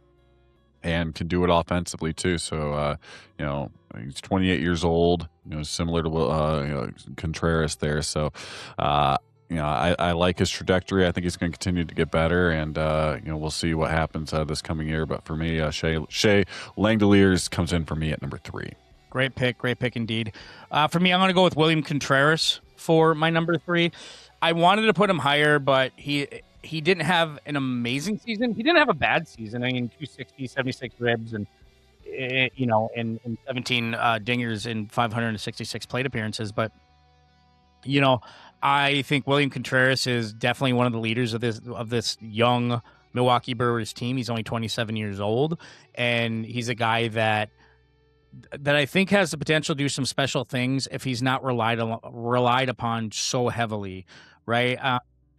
and can do it offensively too. So he's 28 years old, similar to Contreras there. So I like his trajectory. I think he's going to continue to get better, and we'll see what happens this coming year. But for me, Shea Langoliers comes in for me at number 3. Great pick indeed. For me, I'm going to go with William Contreras for my number 3. I wanted to put him higher, but he didn't have an amazing season. He didn't have a bad season. I mean, 260, 76 ribs, and and 17 dingers in 566 plate appearances. But I think William Contreras is definitely one of the leaders of this young Milwaukee Brewers team. He's only 27 years old, and he's a guy that I think has the potential to do some special things if he's not relied upon so heavily, right?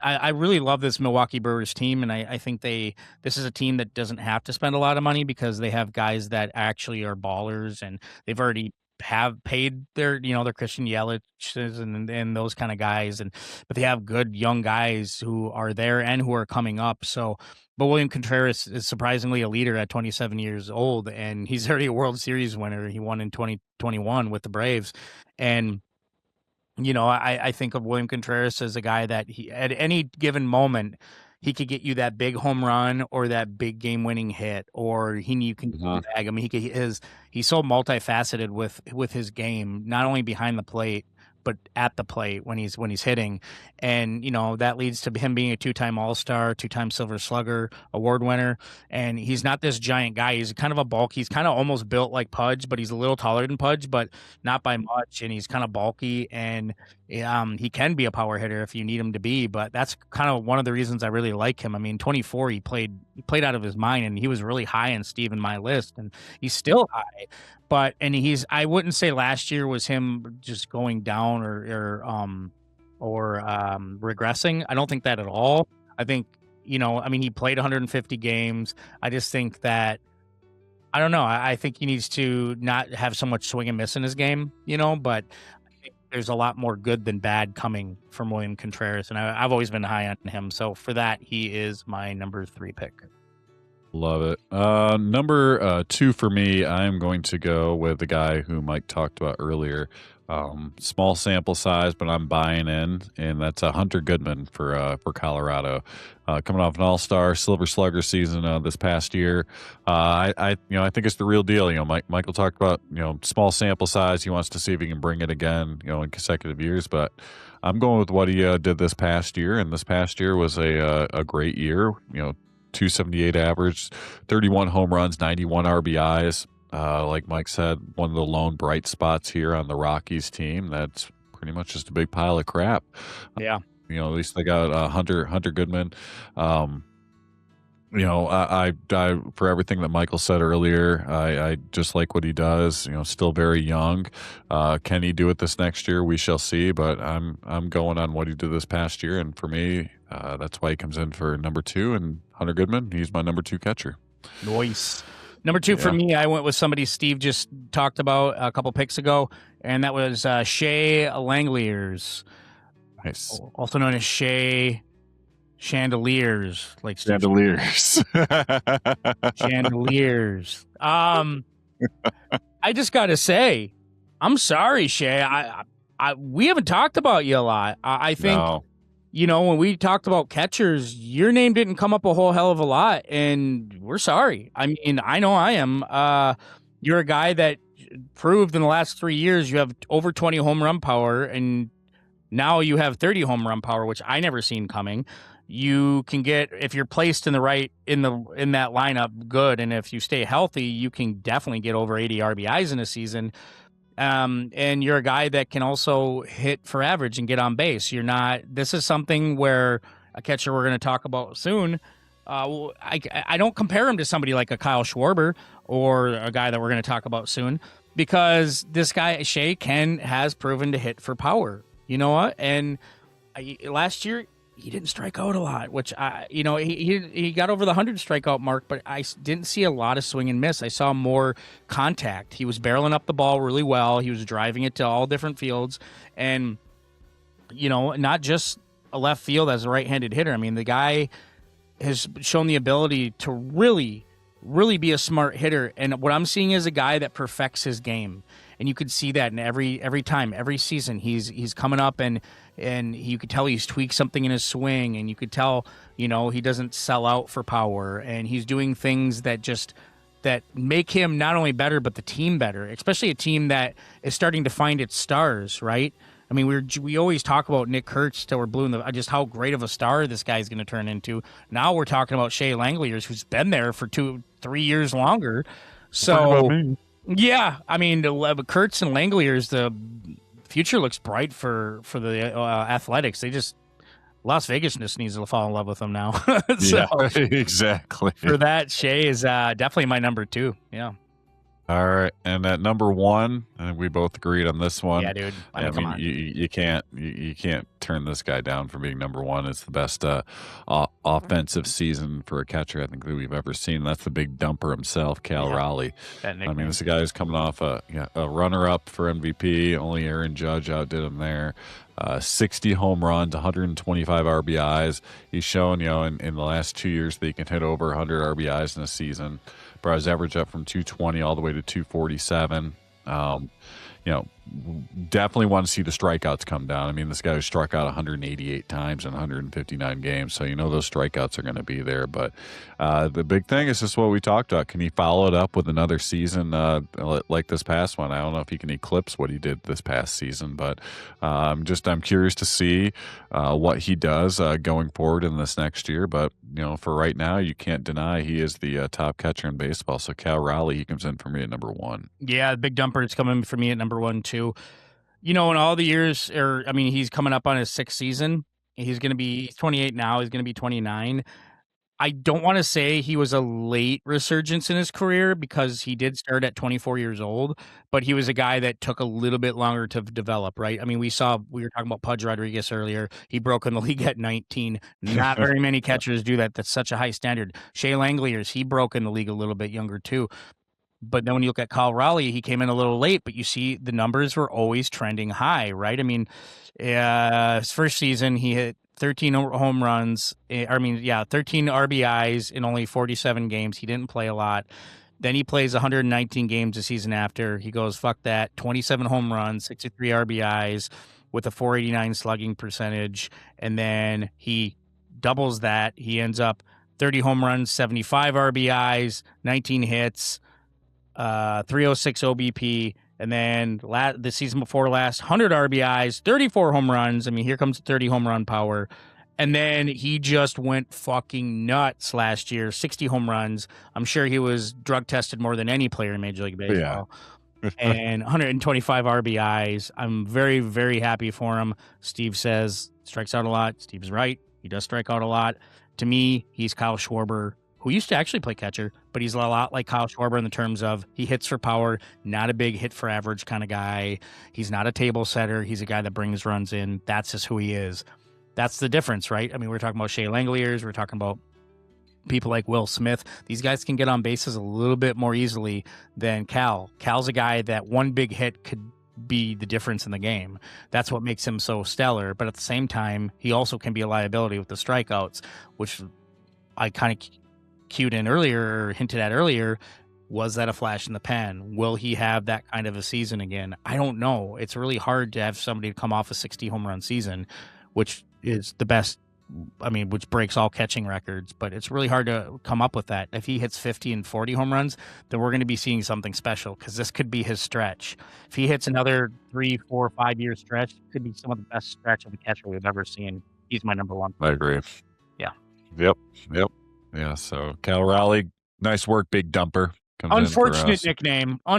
I really love this Milwaukee Brewers team, and I think this is a team that doesn't have to spend a lot of money because they have guys that actually are ballers, and they've already have paid their Christian Yelich's and those kind of guys, but they have good young guys who are there and who are coming up. So, but William Contreras is surprisingly a leader at 27 years old, and he's already a World Series winner. He won in 2021 with the Braves, and I think of William Contreras as a guy that he, at any given moment, he could get you that big home run or that big game-winning hit, or you can bag. I mean, he's so multifaceted with his game, not only behind the plate but at the plate when he's hitting. And, that leads to him being a 2-time All-Star, 2-time Silver Slugger award winner. And he's not this giant guy. He's kind of a bulk. He's kind of almost built like Pudge, but he's a little taller than Pudge, but not by much. And he's kind of bulky, and he can be a power hitter if you need him to be. But that's kind of one of the reasons I really like him. I mean, 24, he played out of his mind, and he was really high in Steve in my list, and he's still high. But I wouldn't say last year was him just going down or regressing. I don't think that at all. I think, he played 150 games. I just think that, I don't know. I think he needs to not have so much swing and miss in his game, but I think there's a lot more good than bad coming from William Contreras. And I've always been high on him. So for that, he is my number 3 pick. Love it. Number 2 for me, I'm going to go with the guy who Mike talked about earlier. Small sample size, but I'm buying in, and that's Hunter Goodman for Colorado. Coming off an All-Star Silver Slugger season this past year. I think it's the real deal. Michael talked about small sample size. He wants to see if he can bring it again, in consecutive years. But I'm going with what he did this past year, and this past year was a great year. 278 average, 31 home runs, 91 RBIs. Like Mike said, one of the lone bright spots here on the Rockies team. That's pretty much just a big pile of crap. Yeah. At least they got Hunter Goodman. I for everything that Michael said earlier, I just like what he does. Still very young. Can he do it this next year? We shall see. But I'm going on what he did this past year, and for me, that's why he comes in for number 2. And Hunter Goodman, he's my number 2 catcher. Nice. Number 2 for me, I went with somebody Steve just talked about a couple picks ago, and that was Shea Langeliers. Nice. Also known as Shea Chandeliers. Like Chandeliers. Chandeliers. I just got to say, I'm sorry, Shea. We haven't talked about you a lot. I think... No. When we talked about catchers, your name didn't come up a whole hell of a lot, and we're sorry. I mean, I know I am. You're a guy that proved in the last 3 years you have over 20 home run power, and now you have 30 home run power, which I never seen coming. You can get, if you're placed in the right in that lineup, good, and if you stay healthy, you can definitely get over 80 RBIs in a season. And you're a guy that can also hit for average and get on base. This is something where a catcher we're going to talk about soon. I don't compare him to somebody like a Kyle Schwarber or a guy that we're going to talk about soon, because this guy, Shea, has proven to hit for power. You know what? And last year, he didn't strike out a lot, which he got over the 100 strikeout mark, but I didn't see a lot of swing and miss. I saw more contact. He was barreling up the ball really well. He was driving it to all different fields, and not just a left field as a right-handed hitter. I mean, the guy has shown the ability to really, really be a smart hitter, and what I'm seeing is a guy that perfects his game. And you could see that in every time, every season, he's coming up and you could tell he's tweaked something in his swing, and you could tell, he doesn't sell out for power, and he's doing things that make him not only better, but the team better, especially a team that is starting to find its stars, right? I mean, we always talk about Nick Kurtz till we're blue in the just how great of a star this guy's going to turn into. Now we're talking about Shea Langeliers, who's been there for 2-3 years longer. So. Yeah, I mean, Kurtz and Langeliers, the future looks bright for the Athletics. Las Vegas just needs to fall in love with them now. Yeah, exactly. For that, Shea is definitely my number 2. Yeah. All right, and at number 1, I think we both agreed on this one. Yeah, dude. I mean, you can't turn this guy down for being number 1. It's the best offensive season for a catcher I think that we've ever seen. That's the big dumper himself, Cal Raleigh. I mean, this guy is coming off a runner-up for MVP. Only Aaron Judge outdid him there. 60 home runs, 125 RBIs. He's shown, in the last 2 years that he can hit over 100 RBIs in a season. Brought his average up from 220 all the way to 247. definitely want to see the strikeouts come down. I mean, this guy struck out 188 times in 159 games, so those strikeouts are going to be there. But the big thing is just what we talked about. Can he follow it up with another season like this past one? I don't know if he can eclipse what he did this past season, but I'm curious to see what he does going forward in this next year. But for right now, you can't deny he is the top catcher in baseball. So Cal Raleigh, he comes in for me at number 1. Yeah, Big Dumper is coming for me at number 1 too. In all the years, he's coming up on his 6th season. He's 28 now. He's going to be 29. I don't want to say he was a late resurgence in his career because he did start at 24 years old, but he was a guy that took a little bit longer to develop, right? I mean, we were talking about Pudge Rodriguez earlier. He broke in the league at 19. Not very many catchers do that. That's such a high standard. Shea Langeliers, he broke in the league a little bit younger too. But then when you look at Kyle Raleigh, he came in a little late, but you see the numbers were always trending high, right? I mean, his first season, he hit 13 home runs. 13 RBIs in only 47 games. He didn't play a lot. Then he plays 119 games the season after. He goes, fuck that, 27 home runs, 63 RBIs with a 489 slugging percentage. And then he doubles that. He ends up 30 home runs, 75 RBIs, 19 hits, 306 OBP, and then the season before last, 100 RBIs, 34 home runs. I mean, here comes 30 home run power. And then he just went fucking nuts last year, 60 home runs. I'm sure he was drug tested more than any player in Major League Baseball. Yeah. And 125 RBIs. I'm very, very happy for him. Steve says strikes out a lot. Steve's right. He does strike out a lot. To me, he's Kyle Schwarber, who used to actually play catcher, but he's a lot like Kyle Schwarber in the terms of he hits for power, not a big hit for average kind of guy. He's not a table setter. He's a guy that brings runs in. That's just who he is. That's the difference, right? I mean, we're talking about Shea Langeliers. We're talking about people like Will Smith. These guys can get on bases a little bit more easily than Cal. Cal's a guy that one big hit could be the difference in the game. That's what makes him so stellar. But at the same time, he also can be a liability with the strikeouts, which I kind of hinted at earlier. Was that a flash in the pan? Will he have that kind of a season again? I don't know. It's really hard to have somebody come off a 60 home run season, which is the best, which breaks all catching records, but it's really hard to come up with that. If he hits 50 and 40 home runs, then we're going to be seeing something special because this could be his stretch. If he hits another 3, 4, 5 year stretch, it could be some of the best stretch of a catcher we've ever seen. He's my number 1. I agree. Yeah. Yep. Yeah, so Cal Raleigh, nice work, Big Dumper. Unfortunate nickname. Yeah,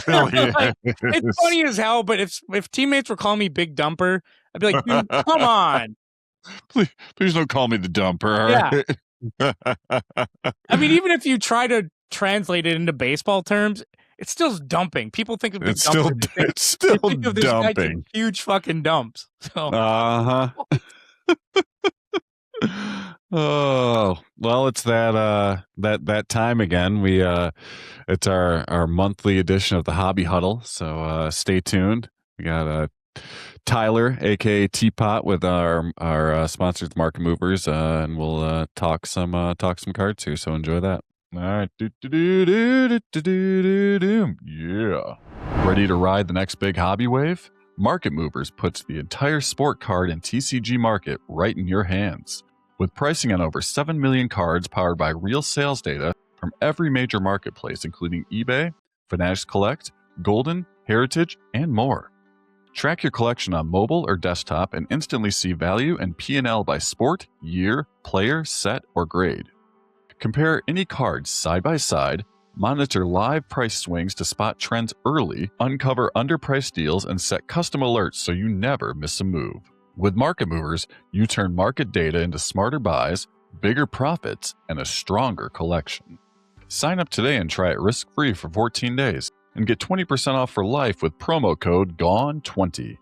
really. It's funny as hell, but if teammates were calling me Big Dumper, I'd be like, dude, come on. Please don't call me the Dumper. Yeah. I mean, even if you try to translate it into baseball terms, it's still dumping. People think of it's still think of this guy taking huge fucking dumps. So. Oh, well, it's that time again. It's our monthly edition of the Hobby Huddle, so stay tuned. We got Tyler, aka Teapot, with our sponsors, Market Movers, and we'll talk some cards here. So enjoy that. All right, yeah. Ready to ride the next big hobby wave? Market Movers puts the entire sport card and TCG market right in your hands. With pricing on over 7 million cards powered by real sales data from every major marketplace, including eBay, Fanatics Collect, Golden, Heritage, and more. Track your collection on mobile or desktop and instantly see value and P&L by sport, year, player, set, or grade. Compare any cards side by side, monitor live price swings to spot trends early, uncover underpriced deals, and set custom alerts so you never miss a move. With Market Movers, you turn market data into smarter buys, bigger profits, and a stronger collection. Sign up today and try it risk-free for 14 days and get 20% off for life with promo code GONE20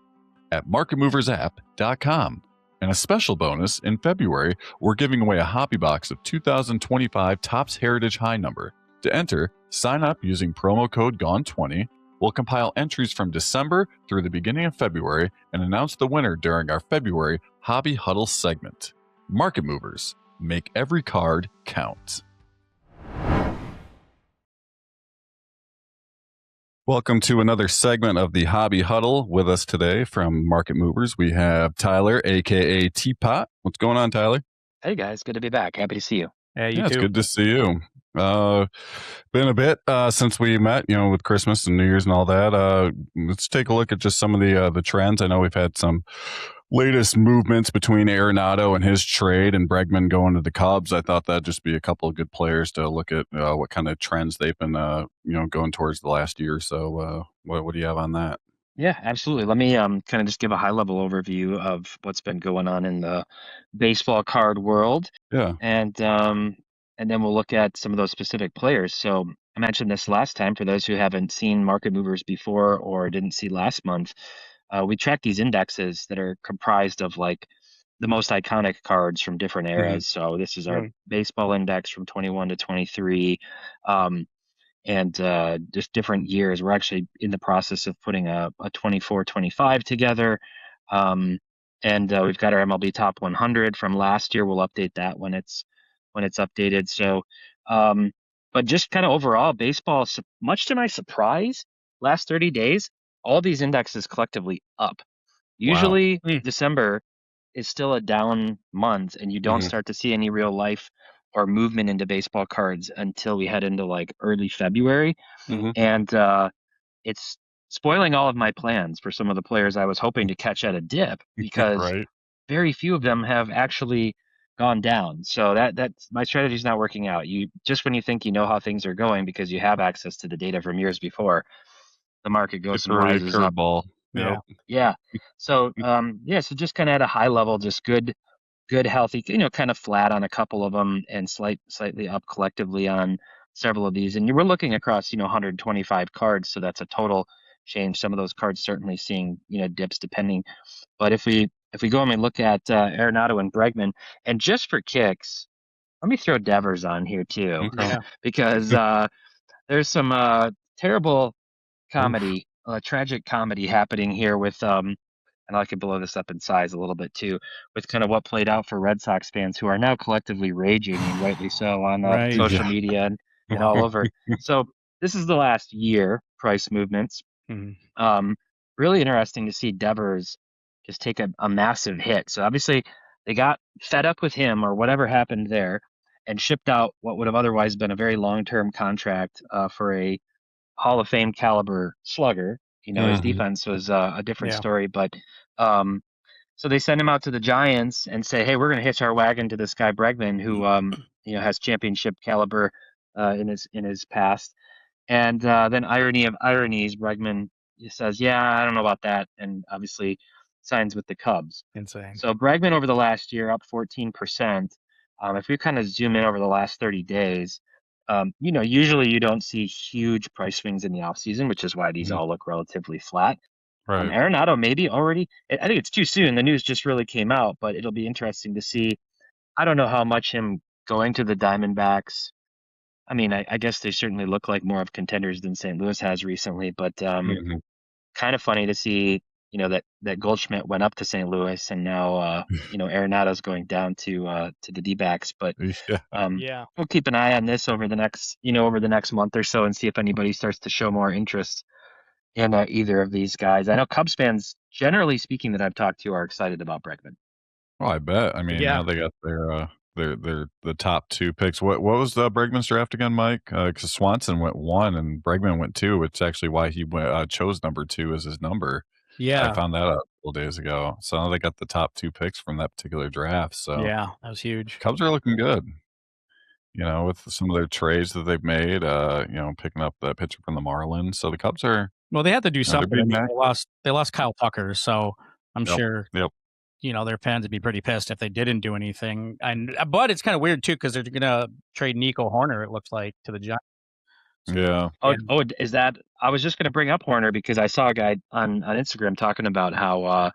at marketmoversapp.com. And a special bonus, in February, we're giving away a hobby box of 2025 Topps Heritage High Number. To enter, sign up using promo code GONE20. We'll compile entries from December through the beginning of February and announce the winner during our February Hobby Huddle segment. Market Movers. Make every card count. Welcome to another segment of the Hobby Huddle. With us today from Market Movers, we have Tyler, aka Teapot. What's going on, Tyler? Hey guys, good to be back. Happy to see you. Yeah, It's good to see you. Been a bit since we met, with Christmas and New Year's and all that. Let's take a look at just some of the trends. I know we've had some latest movements between Arenado and his trade and Bregman going to the Cubs. I thought that'd just be a couple of good players to look at what kind of trends they've been, going towards the last year or so. What do you have on that? Yeah, absolutely. Let me kind of just give a high level overview of what's been going on in the baseball card world, Yeah. and then we'll look at some of those specific players. So I mentioned this last time for those who haven't seen Market Movers before or didn't see last month. We track these indexes that are comprised of like the most iconic cards from different eras. So this is our baseball index from 21 to 23. And just different years. We're actually in the process of putting a 24-25 together. And we've got our MLB Top 100 from last year. We'll update that when it's updated. So, but just kind of overall, baseball, much to my surprise, last 30 days, all these indexes collectively up. Usually December is still a down month, and you don't start to see any real life or movement into baseball cards until we head into like early February. And it's spoiling all of my plans for some of the players I was hoping to catch at a dip because very few of them have actually gone down. So that's my strategy is not working out. You just when you think you know how things are going because you have access to the data from years before, the market goes and rises up. Yeah. So so just kind of at a high level, just good, healthy, kind of flat on a couple of them and slightly up collectively on several of these. And we're looking across, 125 cards. So that's a total change. Some of those cards certainly seeing, dips depending. But if we go and we look at Arenado and Bregman, and just for kicks, let me throw Devers on here too, because there's some terrible comedy, tragic comedy happening here with and I could blow this up in size a little bit too, with kind of what played out for Red Sox fans who are now collectively raging, and rightly so, on social media and all over. So this is the last year price movements. Really interesting to see Devers just take a massive hit. So obviously they got fed up with him or whatever happened there and shipped out what would have otherwise been a very long-term contract for a Hall of Fame caliber slugger. His defense was a different story, but so they send him out to the Giants and say, "Hey, we're going to hitch our wagon to this guy Bregman, who has championship caliber in his past." And then irony of ironies, Bregman says, "Yeah, I don't know about that," and obviously signs with the Cubs. Insane. So Bregman over the last year up 14%. If we kind of zoom in over the last 30 days, usually you don't see huge price swings in the offseason, which is why these all look relatively flat. Arenado maybe already, I think it's too soon. The news just really came out, but it'll be interesting to see. I don't know how much him going to the Diamondbacks. I mean, I guess they certainly look like more of contenders than St. Louis has recently, but kind of funny to see, that Goldschmidt went up to St. Louis and now, Arenado's going down to the D-backs. But we'll keep an eye on this over the next month or so and see if anybody starts to show more interest in either of these guys. I know Cubs fans, generally speaking, that I've talked to are excited about Bregman. Oh, I bet. I mean, now they got their the top two picks. What was the Bregman's draft again, Mike? Because Swanson went 1 and Bregman went 2, which is actually why he chose number 2 as his number. Yeah, I found that out a couple days ago. So now they got the top 2 picks from that particular draft. So yeah, that was huge. Cubs are looking good. With some of their trades that they've made, picking up that pitcher from the Marlins. So the Cubs are Well, they had to do something. I mean, they lost Kyle Tucker, so I'm sure their fans would be pretty pissed if they didn't do anything. But it's kind of weird too because they're going to trade Nico Horner. It looks like to the Giants. Yeah. Oh, is that? I was just going to bring up Horner because I saw a guy on Instagram talking about how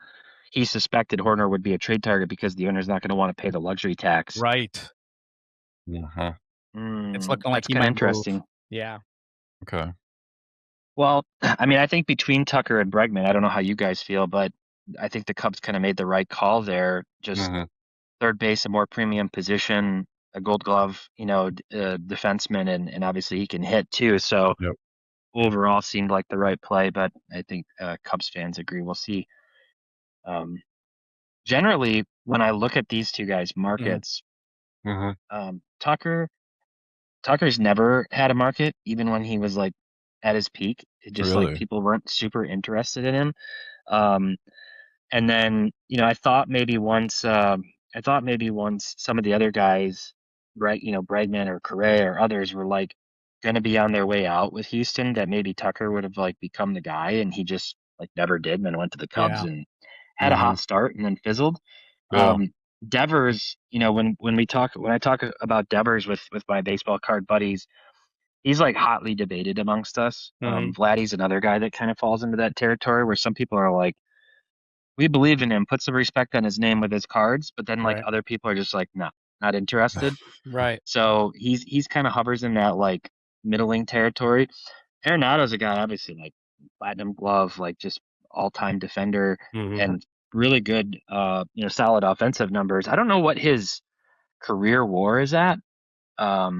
he suspected Horner would be a trade target because the owner's not going to want to pay the luxury tax. Right. It's looking like he might interesting. Move. Yeah. Okay. Well, I mean, I think between Tucker and Bregman, I don't know how you guys feel, but I think the Cubs kind of made the right call there. Just third base, a more premium position, a Gold Glove, defenseman, and obviously he can hit too. So overall seemed like the right play, but I think Cubs fans agree. We'll see. Generally, when I look at these two guys' markets, Tucker's never had a market, even when he was like at his peak. It just like people weren't super interested in him. And then, I thought maybe once some of the other guys, Bregman or Correa or others were like going to be on their way out with Houston, that maybe Tucker would have like become the guy, and he just like never did, and then went to the Cubs and had a hot start and then fizzled. Devers, when I talk about Devers with my baseball card buddies, he's like hotly debated amongst us. Vladdy's another guy that kind of falls into that territory where some people are like, we believe in him, put some respect on his name with his cards, but then like other people are just like, no, not interested. Right. So he's kind of hovers in that like middling territory. Arenado's a guy, obviously, like platinum glove, like just all-time defender and really good, solid offensive numbers. I don't know what his career WAR is at. I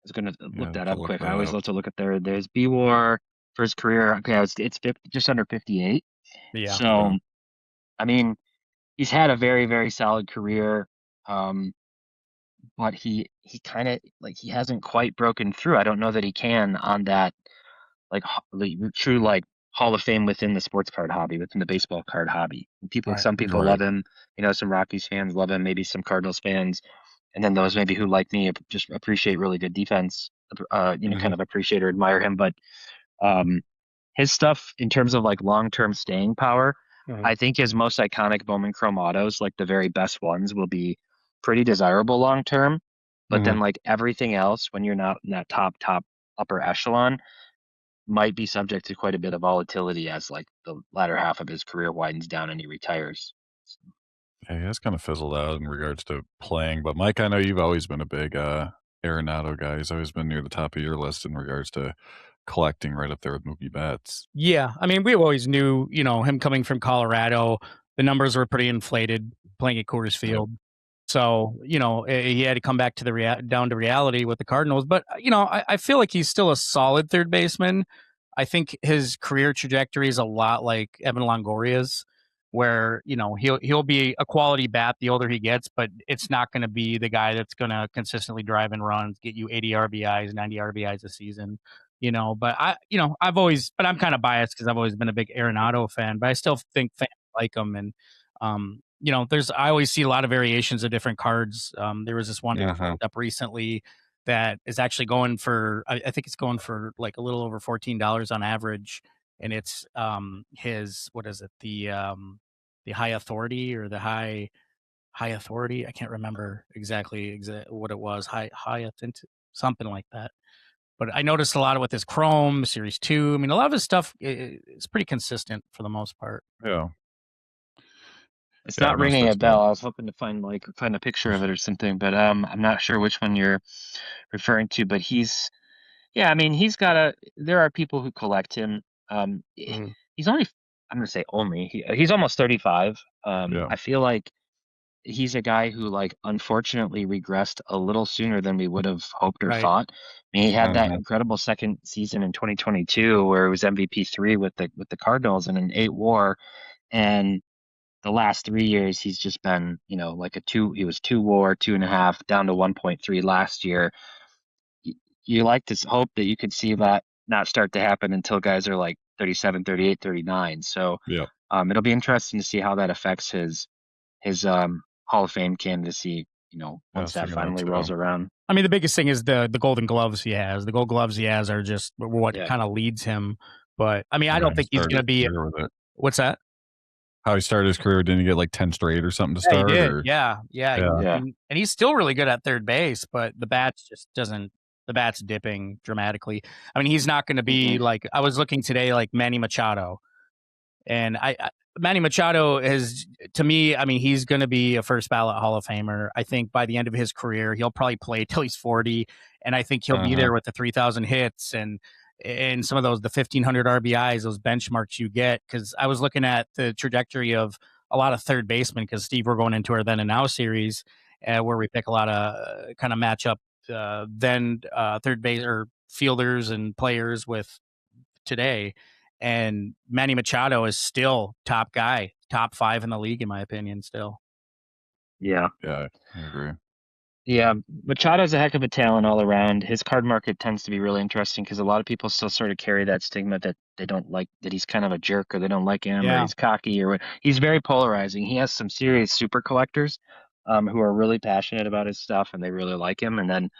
was going to look that up quick. I always love to look at there's B WAR for his career. Okay, it's 50, just under 58. Yeah. So, I mean, he's had a very, very solid career, but he kind of like he hasn't quite broken through. I don't know that he can on that like true like Hall of Fame within the sports card hobby, within the baseball card hobby. Some people love him. Some Rockies fans love him. Maybe some Cardinals fans, and then those maybe who like me just appreciate really good defense. Kind of appreciate or admire him, but his stuff in terms of like long-term staying power, I think his most iconic Bowman Chrome autos, like the very best ones, will be pretty desirable long-term. But then like everything else, when you're not in that top upper echelon, might be subject to quite a bit of volatility as like the latter half of his career widens down and he retires. Yeah, he has kind of fizzled out in regards to playing. But Mike, I know you've always been a big Arenado guy. He's always been near the top of your list in regards to collecting, right up there with Mookie Betts. Yeah, I mean, we always knew, him coming from Colorado, the numbers were pretty inflated playing at Coors Field. So, he had to come back to down to reality with the Cardinals. But, I feel like he's still a solid third baseman. I think his career trajectory is a lot like Evan Longoria's, where, he'll be a quality bat the older he gets, but it's not going to be the guy that's going to consistently drive in runs, get you 80 RBIs, 90 RBIs a season. But I'm kind of biased because I've always been a big Arenado fan, but I still think fans like him. And, I always see a lot of variations of different cards. There was this one up recently that is actually going for, I think it's going for like a little over $14 on average. And it's his, what is it? The high authority or the high authority. I can't remember exactly what it was. High something like that. But I noticed a lot of with his Chrome Series 2. I mean, a lot of his stuff is pretty consistent for the most part. Yeah. It's not ringing a bell. I was hoping to find a picture of it or something, but I'm not sure which one you're referring to. But there are people who collect him. He's only, I'm going to say only, he's almost 35. I feel like he's a guy who like unfortunately regressed a little sooner than we would have hoped or thought. I mean, he had that incredible second season in 2022 where it was MVP3 with the Cardinals and an 8 WAR, and the last 3 years he's just been like he was 2 WAR, 2.5 down to 1.3 last year. You like to hope that you could see that not start to happen until guys are like 37, 38, 39. So it'll be interesting to see how that affects his Hall of Fame candidacy, once that finally rolls around. I mean, the biggest thing is the Golden Gloves he has. The Gold Gloves he has are just what kind of leads him. But I mean, I don't think he's going to be. What's that? How he started his career? Didn't he get like 10 straight or something to start? He did. Yeah. And he's still really good at third base, but the bats just doesn't. The bat's dipping dramatically. I mean, he's not going to be like, I was looking today, like Manny Machado. And Manny Machado is, to me, I mean, he's going to be a first ballot Hall of Famer. I think by the end of his career, he'll probably play till he's 40. And I think he'll be there with the 3,000 hits and some of the 1,500 RBIs, those benchmarks you get. Because I was looking at the trajectory of a lot of third basemen, because Steve, we're going into our Then and Now series where we pick a lot of kind of matchup third base or fielders and players with today. And Manny Machado is still top guy, top 5 in the league, in my opinion, still. Yeah. Yeah, I agree. Yeah, Machado's a heck of a talent all around. His card market tends to be really interesting because a lot of people still sort of carry that stigma that they don't like, that he's kind of a jerk, or they don't like him, or he's cocky, or what. He's very polarizing. He has some serious super collectors who are really passionate about his stuff and they really like him, and then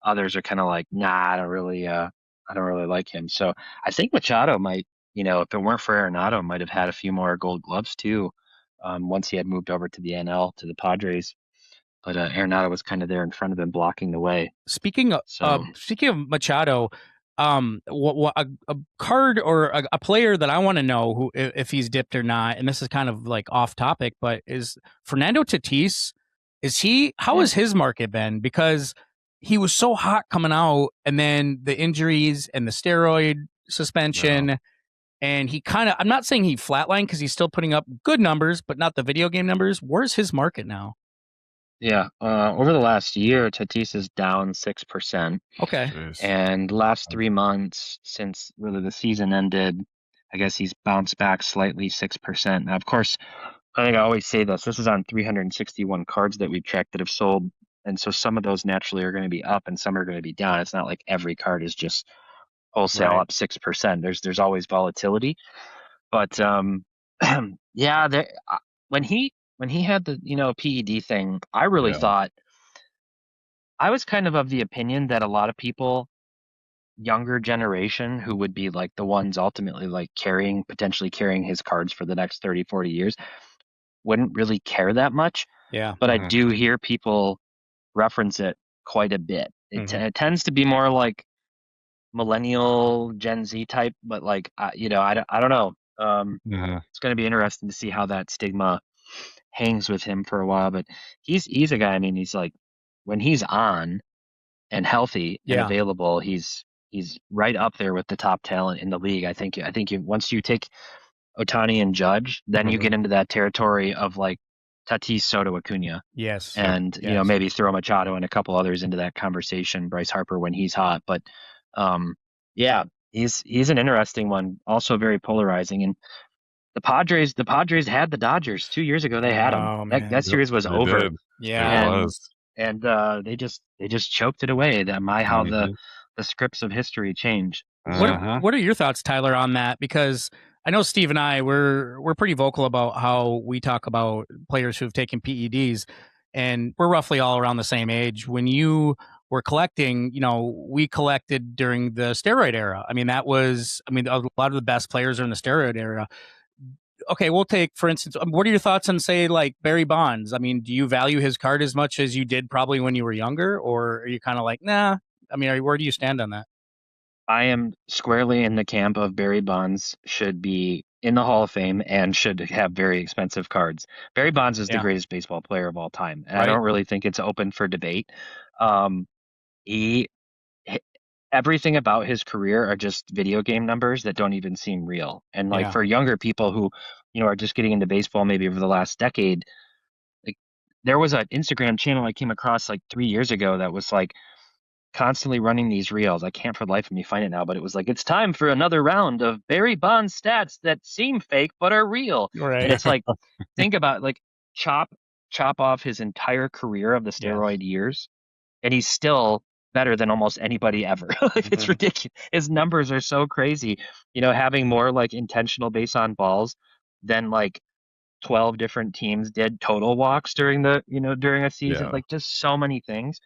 others are kind of like, nah, I don't really like him. So I think Machado might, if it weren't for Arenado, might have had a few more Gold Gloves too, once he had moved over to the NL, to the Padres. But Arenado was kind of there in front of him, blocking the way. Speaking of Machado, a card or a player that I want to know who, if he's dipped or not, and this is kind of like off topic, but is Fernando Tatis. How has his market been? Because he was so hot coming out, and then the injuries and the steroid suspension, and he kind of, I'm not saying he flatlined because he's still putting up good numbers, but not the video game numbers. Where's his market now? Yeah, over the last year, Tatis is down 6%. Okay. Jeez. And last 3 months since really the season ended, I guess he's bounced back slightly, 6%. Now, of course, I think I always say this. This is on 361 cards that we've checked that have sold, and so some of those naturally are going to be up and some are going to be down. It's not like every card is just wholesale up 6%. There's always volatility, but yeah, when he had the PED thing, I really thought, I was kind of the opinion that a lot of people, younger generation, who would be like the ones ultimately like potentially carrying his cards for the next 30, 40 years, wouldn't really care that much. Yeah. But I do hear people reference it quite a bit. It tends to be more like millennial, Gen Z type, but like, I don't know. It's going to be interesting to see how that stigma hangs with him for a while, but he's a guy. I mean, he's like, when he's on and healthy and available, he's right up there with the top talent in the league. I think once you take Ohtani and Judge, then you get into that territory of like Tatis, Soto, Acuna. Yes. And maybe throw Machado and a couple others into that conversation, Bryce Harper when he's hot. But yeah, he's an interesting one, also very polarizing. And the Padres had the Dodgers 2 years ago. They had them. That series was over. Did. Yeah. It was. And they just choked it away. How the scripts of history change. What are your thoughts, Tyler, on that? Because I know Steve and I, we're pretty vocal about how we talk about players who've taken PEDs, and we're roughly all around the same age. When you were collecting, we collected during the steroid era. I mean, a lot of the best players are in the steroid era. Okay, we'll take, for instance, what are your thoughts on, say, like Barry Bonds? I mean, do you value his card as much as you did probably when you were younger, or are you kind of like, nah? I mean, where do you stand on that? I am squarely in the camp of Barry Bonds should be in the Hall of Fame and should have very expensive cards. Barry Bonds is the greatest baseball player of all time, and I don't really think it's open for debate. Everything about his career are just video game numbers that don't even seem real. And like for younger people who, are just getting into baseball maybe over the last decade, like there was an Instagram channel I came across like 3 years ago that was like constantly running these reels. I can't for the life of me find it now, but it was like, it's time for another round of Barry Bonds stats that seem fake but are real. Right. And it's like, think about like chop off his entire career of the steroid years, and he's still better than almost anybody ever. Like it's ridiculous. His numbers are so crazy. Having more like intentional base on balls than like 12 different teams did total walks during a season. Like just so many things.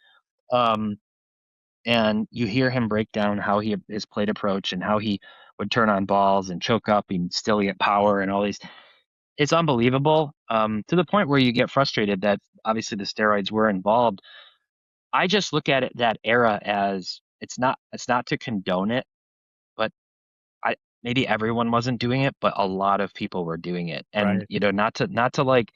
And you hear him break down how his plate approach and how he would turn on balls and choke up and still get power and all these. It's unbelievable, to the point where you get frustrated that obviously the steroids were involved. I just look at it, that era, as it's not to condone it, but maybe everyone wasn't doing it, but a lot of people were doing it. And not to like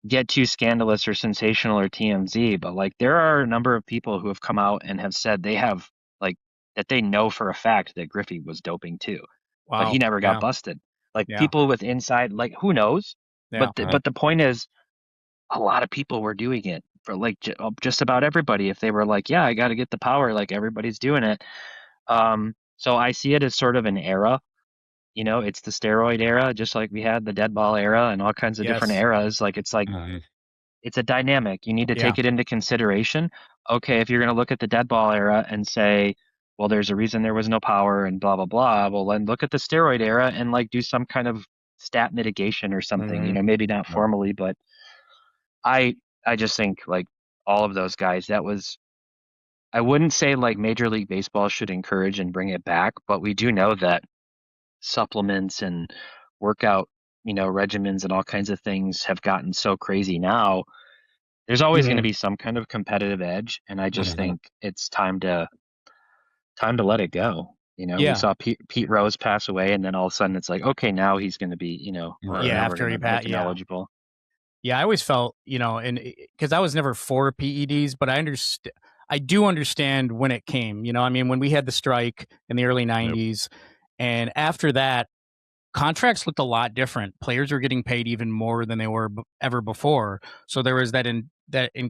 get too scandalous or sensational or TMZ, but like there are a number of people who have come out and have said they have like that they know for a fact that Griffey was doping too. Wow. But he never got busted. Like people with inside, like who knows? But the point is, a lot of people were doing it, for like just about everybody. If they were like, yeah, I got to get the power, like everybody's doing it. So I see it as sort of an era. It's the steroid era, just like we had the dead ball era and all kinds of different Yes. eras. It's a dynamic. You need to Yeah. take it into consideration. Okay, if you're going to look at the dead ball era and say, well, there's a reason there was no power and blah, blah, blah. Well, then look at the steroid era and like do some kind of stat mitigation or something, maybe not formally, but I just think like all of those guys, I wouldn't say like Major League Baseball should encourage and bring it back, but we do know that supplements and workout, regimens and all kinds of things have gotten so crazy now. There's always going to be some kind of competitive edge, and I just think it's time to let it go. We saw Pete Rose pass away, and then all of a sudden it's like, okay, now he's going to be, after he passed, eligible. Yeah, I always felt, and because I was never for PEDs, but I do understand when it came. I mean, when we had the strike in the early '90s, and after that, contracts looked a lot different. Players were getting paid even more than they were ever before. So there was that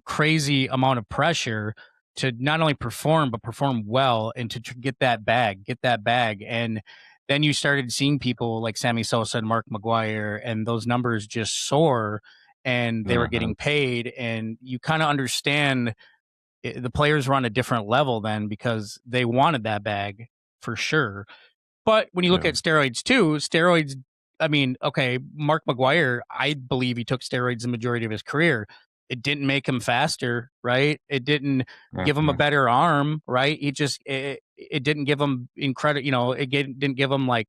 crazy amount of pressure to not only perform but perform well and to get that bag. And then you started seeing people like Sammy Sosa and Mark McGwire, and those numbers just soar, and they were getting paid. And you kind of understand the players were on a different level then because they wanted that bag for sure. But when you look at steroids too, I mean, okay, Mark McGwire, I believe he took steroids the majority of his career. It didn't make him faster, right? It didn't give him a better arm, right? It didn't give him incredible, didn't give him like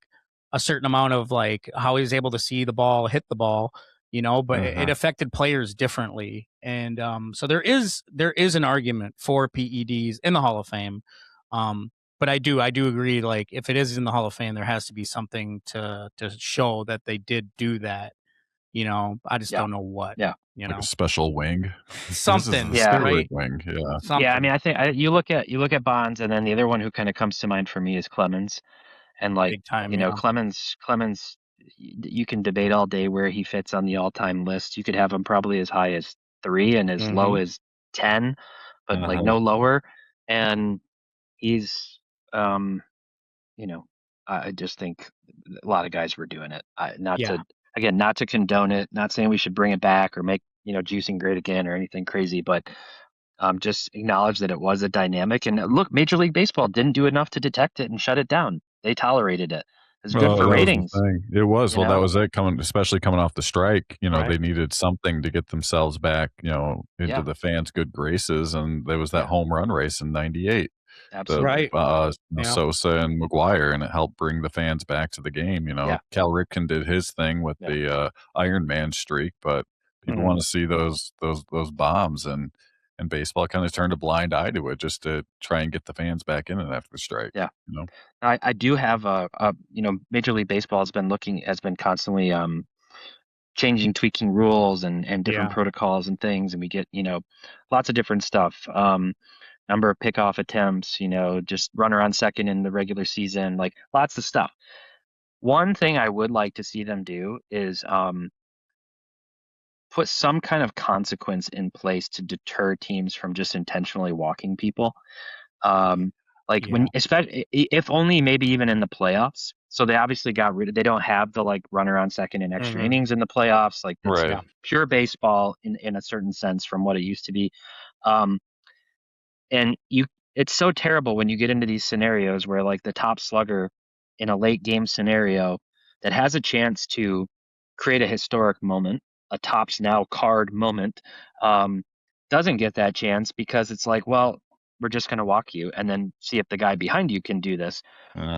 a certain amount of like how he was able to see the ball, hit the ball, but it affected players differently. And so there is an argument for PEDs in the Hall of Fame. But I do agree. Like, if it is in the Hall of Fame, there has to be something to show that they did do that. I just don't know what. Yeah, like a special wing, something. Steroid wing. Yeah, something. Yeah. I mean, I think you look at Bonds, and then the other one who kind of comes to mind for me is Clemens, and like big time. Clemens. You can debate all day where he fits on the all-time list. You could have him probably as high as 3 and as low as 10, but like no lower. And he's I just think a lot of guys were doing it. Not to condone it, not saying we should bring it back or make, juicing great again or anything crazy, but just acknowledge that it was a dynamic. And look, Major League Baseball didn't do enough to detect it and shut it down. They tolerated it. It's good for ratings. It was. Well, that was it especially coming off the strike. They needed something to get themselves back, into the fans' good graces. And there was that home run race in '98. Absolutely. Sosa and McGwire, and it helped bring the fans back to the game. Cal Ripken did his thing with the Iron Man streak, but people want to see those bombs, and baseball kind of turned a blind eye to it just to try and get the fans back in it after the strike. Yeah. I do have Major League Baseball has been constantly changing, tweaking rules and different protocols and things, and we get lots of different stuff. Number of pickoff attempts, just runner on second in the regular season, like lots of stuff. One thing I would like to see them do is put some kind of consequence in place to deter teams from just intentionally walking people. Especially if only maybe even in the playoffs. So they obviously they don't have the like runner on second and extra innings in the playoffs. Like it's pure baseball in a certain sense from what it used to be. And it's so terrible when you get into these scenarios where like the top slugger in a late game scenario that has a chance to create a historic moment, a tops now card moment, doesn't get that chance because it's like, well, we're just going to walk you and then see if the guy behind you can do this.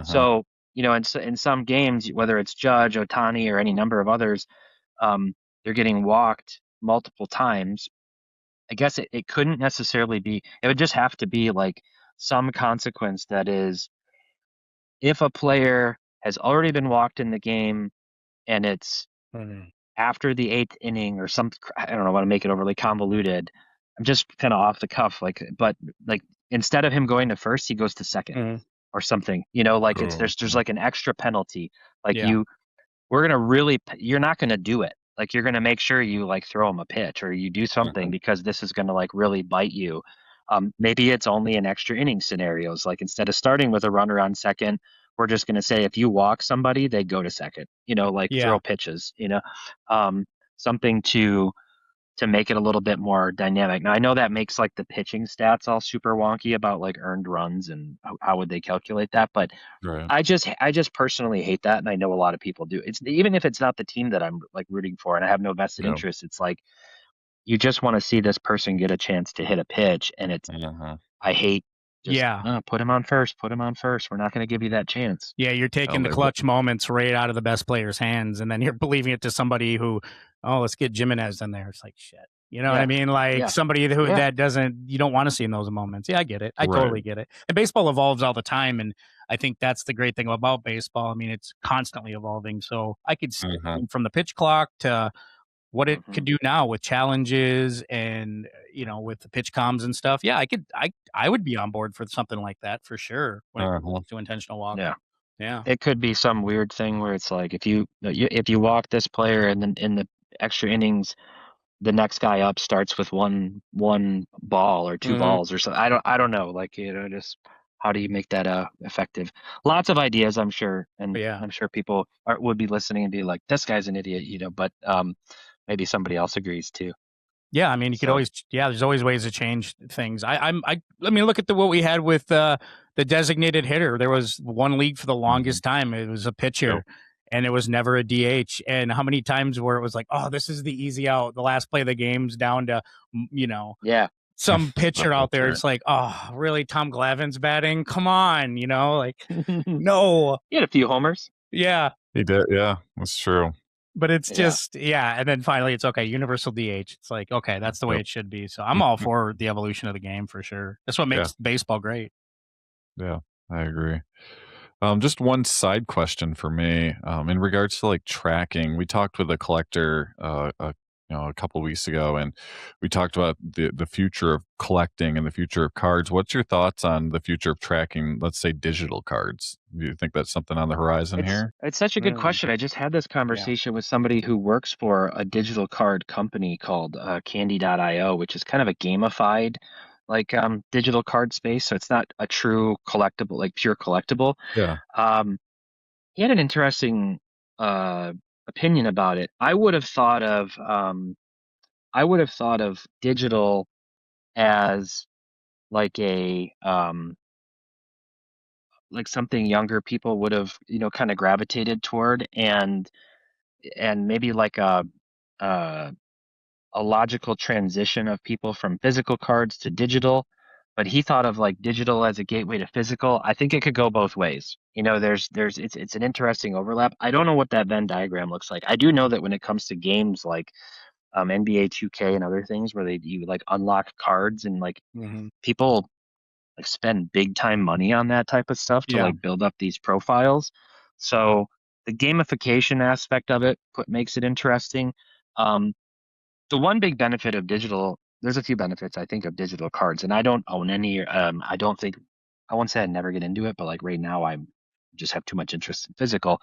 So, in some games, whether it's Judge, Ohtani, or any number of others, they're getting walked multiple times. I guess it couldn't necessarily be, it would just have to be like some consequence that is, if a player has already been walked in the game and it's after the 8th inning or something, I don't know, I want to make it overly convoluted. I'm just kind of off the cuff, but instead of him going to first, he goes to second or something, there's like an extra penalty. You're not going to do it. Like you're going to make sure you like throw him a pitch or you do something because this is going to like really bite you. Maybe it's only in extra inning scenarios. Like instead of starting with a runner on second, we're just going to say if you walk somebody, they go to second. Like Yeah. throw pitches. Something to make it a little bit more dynamic. Now I know that makes like the pitching stats all super wonky about like earned runs and how would they calculate that, but Right. I just personally hate that, and I know a lot of people do. It's even if it's not the team that I'm like rooting for and I have no vested Yeah. interest, it's like you just want to see this person get a chance to hit a pitch, and I hate just Yeah. put him on first, put him on first. We're not going to give you that chance. Yeah, you're taking the clutch moments right out of the best player's hands, and then you're believing it to somebody who, oh, let's get Jimenez in there. It's like shit. You know what I mean? Like somebody who that doesn't, you don't want to see in those moments. Yeah, I get it. I totally get it. And baseball evolves all the time, and I think that's the great thing about baseball. I mean, it's constantly evolving. So I could see from the pitch clock to what it could do now with challenges and with the pitch comms and stuff. Yeah, I would be on board for something like that for sure when it comes to intentional walk. Yeah. It could be some weird thing where it's like if you walk this player and then in the extra innings, the next guy up starts with one ball or two balls or something. I don't know. Like, just how do you make that effective? Lots of ideas, I'm sure, and I'm sure people would be listening and be like, "This guy's an idiot," but maybe somebody else agrees too. Yeah, I mean, you could always, there's always ways to change things. I mean, look at what we had with the designated hitter. There was one league for the longest time. It was a pitcher, and it was never a DH. And how many times where it was like, oh, this is the easy out. The last play of the game's down to, some pitcher out there. It's like, oh, really? Tom Glavine's batting? Come on, like, no. He had a few homers. Yeah. He did. Yeah, that's true. But it's just, and then finally it's okay, universal DH. It's like, okay, that's the way it should be. So I'm all for the evolution of the game for sure. That's what makes baseball great. Yeah, I agree. Just one side question for me, in regards to like tracking. We talked with a collector, a couple weeks ago, and we talked about the future of collecting and the future of cards. What's your thoughts on the future of tracking, let's say, digital cards? Do you think that's something on the horizon here? It's such a good question. I just had this conversation with somebody who works for a digital card company called Candy.io, which is kind of a gamified like digital card space. So it's not a true collectible, like pure collectible. Yeah. He had an interesting opinion about it. I would have thought of digital as like a like something younger people would have kind of gravitated toward, and maybe like a logical transition of people from physical cards to digital. But he thought of like digital as a gateway to physical. I think it could go both ways. It's an interesting overlap. I don't know what that Venn diagram looks like. I do know that when it comes to games like NBA 2K and other things where you like unlock cards and like people like spend big time money on that type of stuff to like build up these profiles. So the gamification aspect of it makes it interesting. The one big benefit of digital, there's a few benefits I think of digital cards, and I don't own any. I don't think, I won't say I'd never get into it, but like right now I just have too much interest in physical.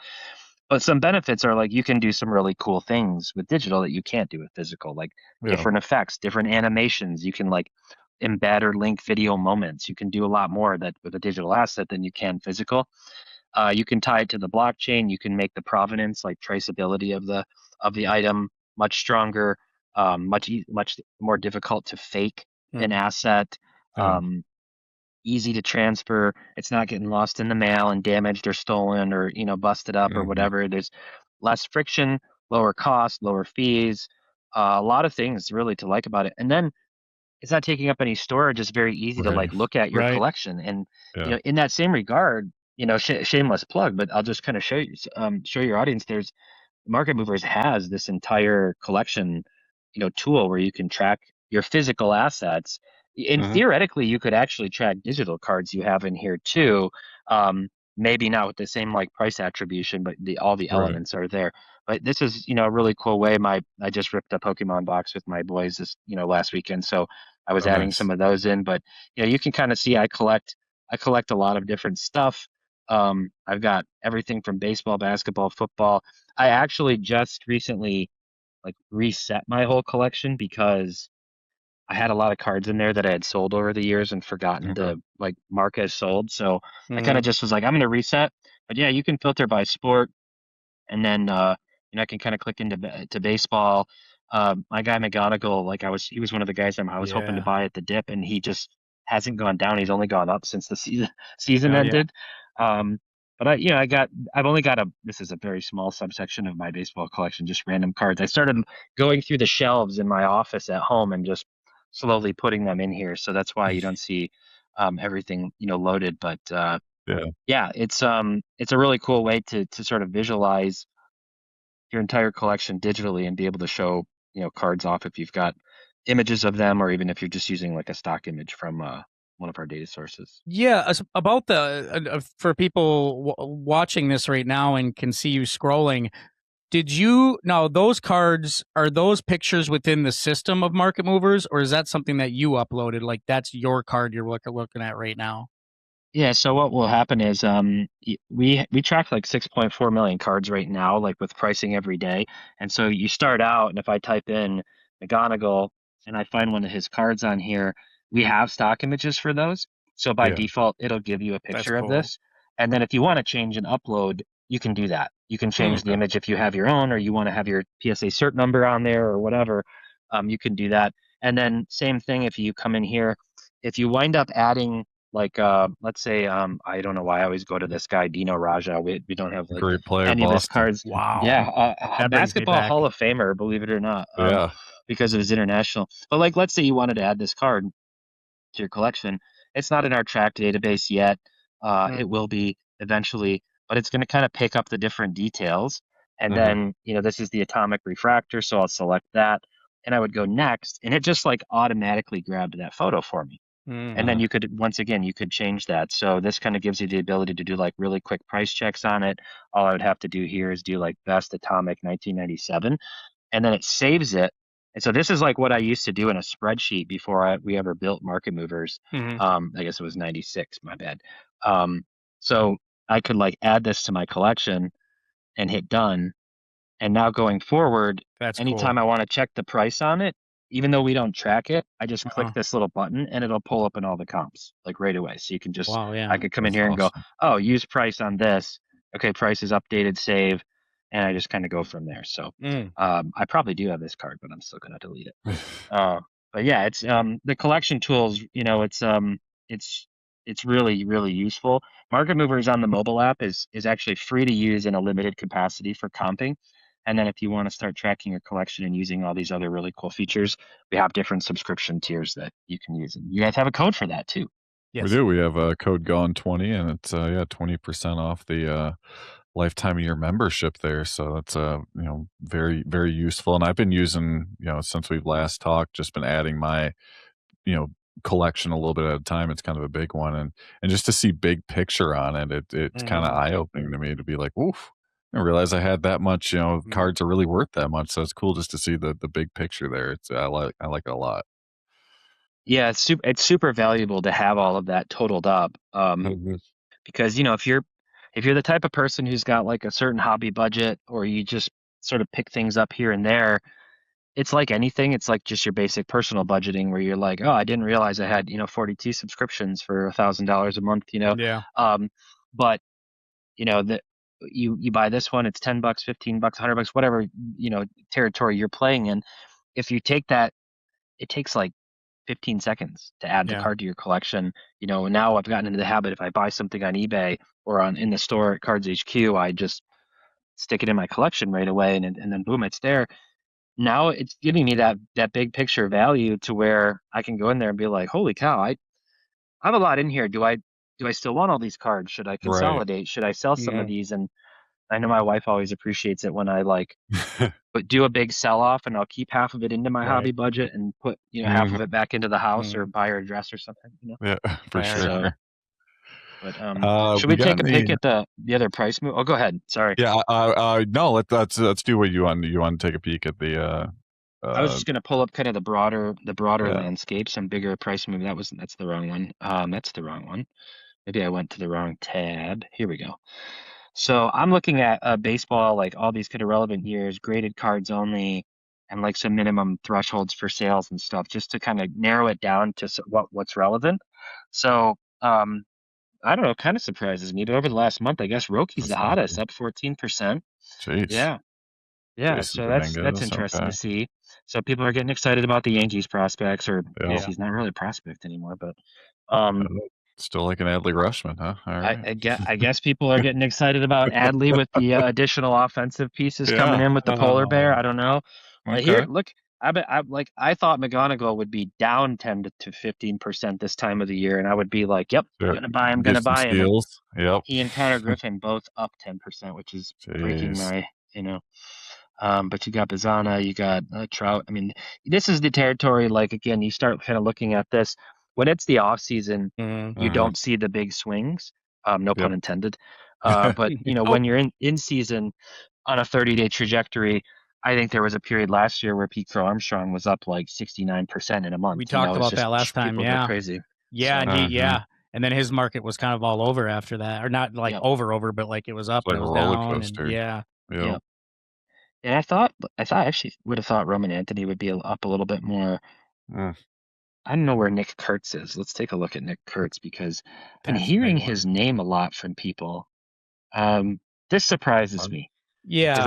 But some benefits are like you can do some really cool things with digital that you can't do with physical, like different effects, different animations. You can like embed or link video moments. You can do a lot more that with a digital asset than you can physical. You can tie it to the blockchain. You can make the provenance, like traceability of the item, much stronger, much more difficult to fake an asset. Easy to transfer. It's not getting lost in the mail and damaged or stolen or busted up or whatever. There's less friction, lower cost, lower fees. A lot of things really to like about it. And then it's not taking up any storage. It's very easy to like look at your collection. And in that same regard, shameless plug, but I'll just kind of show your audience. There's Market Movers has this entire collection, tool where you can track your physical assets. And theoretically, you could actually track digital cards you have in here too. Maybe not with the same like price attribution, but all the elements are there. But this is, a really cool way. I just ripped a Pokemon box with my boys this, last weekend. So I was adding some of those in, but you can kind of see I collect a lot of different stuff. I've got everything from baseball, basketball, football. I actually just recently like reset my whole collection because I had a lot of cards in there that I had sold over the years and forgotten to like mark as sold. So I kind of just was like, I'm going to reset. But yeah, you can filter by sport, and then I can kind of click into to baseball. My guy McGonigal, like he was one of the guys I was hoping to buy at the dip, and he just hasn't gone down. He's only gone up since the season ended. But I've only got this is a very small subsection of my baseball collection, just random cards. I started going through the shelves in my office at home and just slowly putting them in here. So that's why you don't see everything, loaded. But yeah, it's a really cool way to sort of visualize your entire collection digitally and be able to show, cards off if you've got images of them, or even if you're just using like a stock image from one of our data sources. Yeah, about the for people watching this right now and can see you scrolling, now those cards, are those pictures within the system of Market Movers, or is that something that you uploaded? Like that's your card you're looking at right now? Yeah, so what will happen is we track like 6.4 million cards right now, like with pricing every day. And so you start out, and if I type in McGonigal and I find one of his cards on here, we have stock images for those. So by default, it'll give you a picture of this. And then if you want to change and upload, you can do that. You can change the image if you have your own, or you want to have your PSA cert number on there or whatever. You can do that. And then same thing if you come in here, if you wind up adding like let's say I don't know why I always go to this guy Dino Raja. We don't have like great player, any of his cards. Wow. Yeah, That brings me basketball back. Hall of Famer, believe it or not. Yeah. Because of his international. But like, let's say you wanted to add this card to your collection. It's not in our tracked database yet. It will be eventually, but it's going to kind of pick up the different details. And then, this is the atomic refractor, so I'll select that, and I would go next, and it just like automatically grabbed that photo for me. And then you could, once again, you could change that. So this kind of gives you the ability to do like really quick price checks on it. All I would have to do here is do like best atomic 1997, and then it saves it. And so this is like what I used to do in a spreadsheet before we ever built Market Movers. I guess it was 96, my bad. So I could like add this to my collection and hit done. And now going forward, anytime I want to check the price on it, even though we don't track it, I just click this little button and it'll pull up in all the comps like right away. So you can just, I could come in here and go, oh, use price on this. Okay, price is updated, save. And I just kind of go from there. So I probably do have this card, but I'm still going to delete it. But yeah, it's the collection tools, it's really, really useful. Market Movers on the mobile app is actually free to use in a limited capacity for comping. And then if you want to start tracking your collection and using all these other really cool features, we have different subscription tiers that you can use. And you guys have a code for that too. Yes. We do. We have a code GONE20, and it's 20% off the lifetime of your membership there. So that's very, very useful. And I've been using, since we've last talked, just been adding my collection a little bit at a time. It's kind of a big one, and just to see big picture on it, it's kind of eye-opening to me to be like, oof, I didn't realize I had that much, cards are really worth that much. So it's cool just to see the big picture there. I like it a lot. Yeah, it's super valuable to have all of that totaled up. Because if you're the type of person who's got like a certain hobby budget, or you just sort of pick things up here and there, it's like anything. It's like just your basic personal budgeting where you're like, oh, I didn't realize I had 42 subscriptions for $1,000 a month. Yeah. But that you buy this one, it's $10, $15, $100, whatever territory you're playing in. If you take that, it takes like 15 seconds to add the card to your collection. Now I've gotten into the habit, if I buy something on eBay or in the store at Cards HQ, I just stick it in my collection right away, and then boom, it's there. Now it's giving me that big picture value to where I can go in there and be like, holy cow, I have a lot in here. Do I still want all these cards? Should I consolidate? Right. Should I sell some of these? And I know my wife always appreciates it when I but do a big sell off, and I'll keep half of it into my hobby budget and put half of it back into the house or buy her a dress or something. Yeah, for sure. So, but should we take a peek at the other price move? Oh, go ahead. Sorry. Yeah. No. Let's do what you want. You want to take a peek at the. I was just going to pull up kind of the broader landscape, some bigger price move. That's the wrong one. That's the wrong one. Maybe I went to the wrong tab. Here we go. So I'm looking at baseball, like all these kind of relevant years, graded cards only. and like some minimum thresholds for sales and stuff, just to kind of narrow it down to what's relevant. So I don't know, kind of surprises me, but over the last month, I guess Rocky's the hottest, up 14%. Jeez. Yeah. Yeah, Jason so that's Dominguez, interesting okay. to see. So people are getting excited about the Yankees prospects, or I guess Yeah. he's not really a prospect anymore, but Still like an Adley Rushman, huh? All right. I guess people are getting excited about Adley with the additional offensive pieces coming Yeah. in with the polar bear. I don't know. Well, here, Okay. look, I thought McGonagall would be down 10 to 15% this time of the year, and I would be like, "Yep, Sure. gonna buy him, Get gonna some buy him." And steals. Yep. he and Connor Griffin both up 10%, which is breaking Jeez. my, but you got Bazana, you got Trout. I mean, this is the territory. Like again, you start kind of looking at this when it's the off season. You don't see the big swings. No pun Yep. intended. But when you're in season on a 30-day trajectory, I think there was a period last year where Pete Crow Armstrong was up like 69% in a month. We talked about that last time. People go crazy. Yeah, So, and and then his market was kind of all over after that, or not like over, but like it was up It's like and it a was roller down, coaster. and yeah. Yeah. And I actually would have thought Roman Anthony would be up a little bit more. I don't know where Nick Kurtz is. Let's take a look at Nick Kurtz, because I've been hearing his name a lot from people. This surprises me. Yeah, because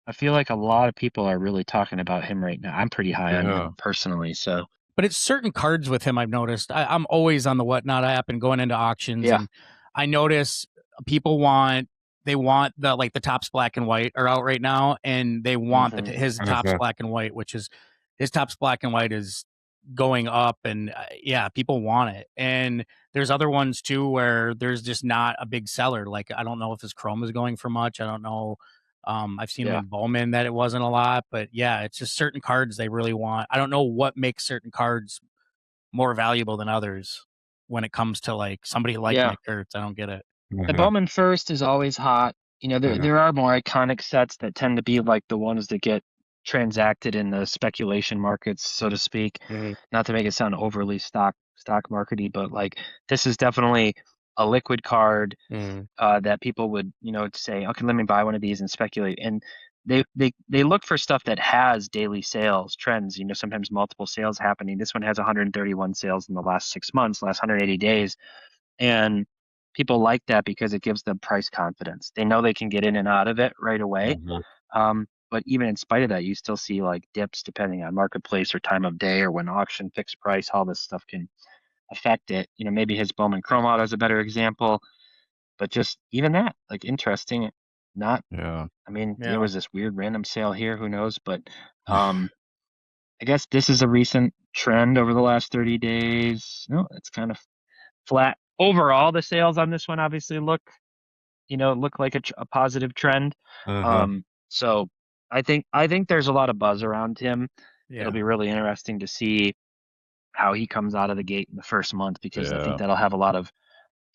I feel like a lot of people are really talking about him right now. I'm pretty high on him personally. So, but it's certain cards with him I've noticed. I'm always on the Whatnot app and going into auctions, and I notice people want the Topps black and white are out right now, and they want his Topps black and white, which is his Topps black and white is going up, and people want it. And there's other ones too where there's just not a big seller. Like I don't know if his Chrome is going for much. I don't know. I've seen him in Bowman that it wasn't a lot, but it's just certain cards they really want. I don't know what makes certain cards more valuable than others when it comes to like somebody like Nick Kurtz. I don't get it. The Bowman first is always hot. There are more iconic sets that tend to be like the ones that get transacted in the speculation markets, so to speak. Not to make it sound overly stock markety, but like this is definitely a liquid card that people would say, okay, let me buy one of these and speculate. And they look for stuff that has daily sales trends. Sometimes multiple sales happening. This one has 131 sales in the last 6 months, last 180 days, and people like that because it gives them price confidence. They know they can get in and out of it right away. But even in spite of that, you still see like dips depending on marketplace or time of day or when auction, fixed price, all this stuff can affect it. Maybe his Bowman Chrome Auto is a better example, but just even that, like interesting. Not, I mean, there was this weird random sale here, who knows? But I guess this is a recent trend over the last 30 days. No, it's kind of flat. Overall, the sales on this one obviously look like a positive trend. So I think there's a lot of buzz around him. It'll be really interesting to see how he comes out of the gate in the first month, because I think that'll have a lot of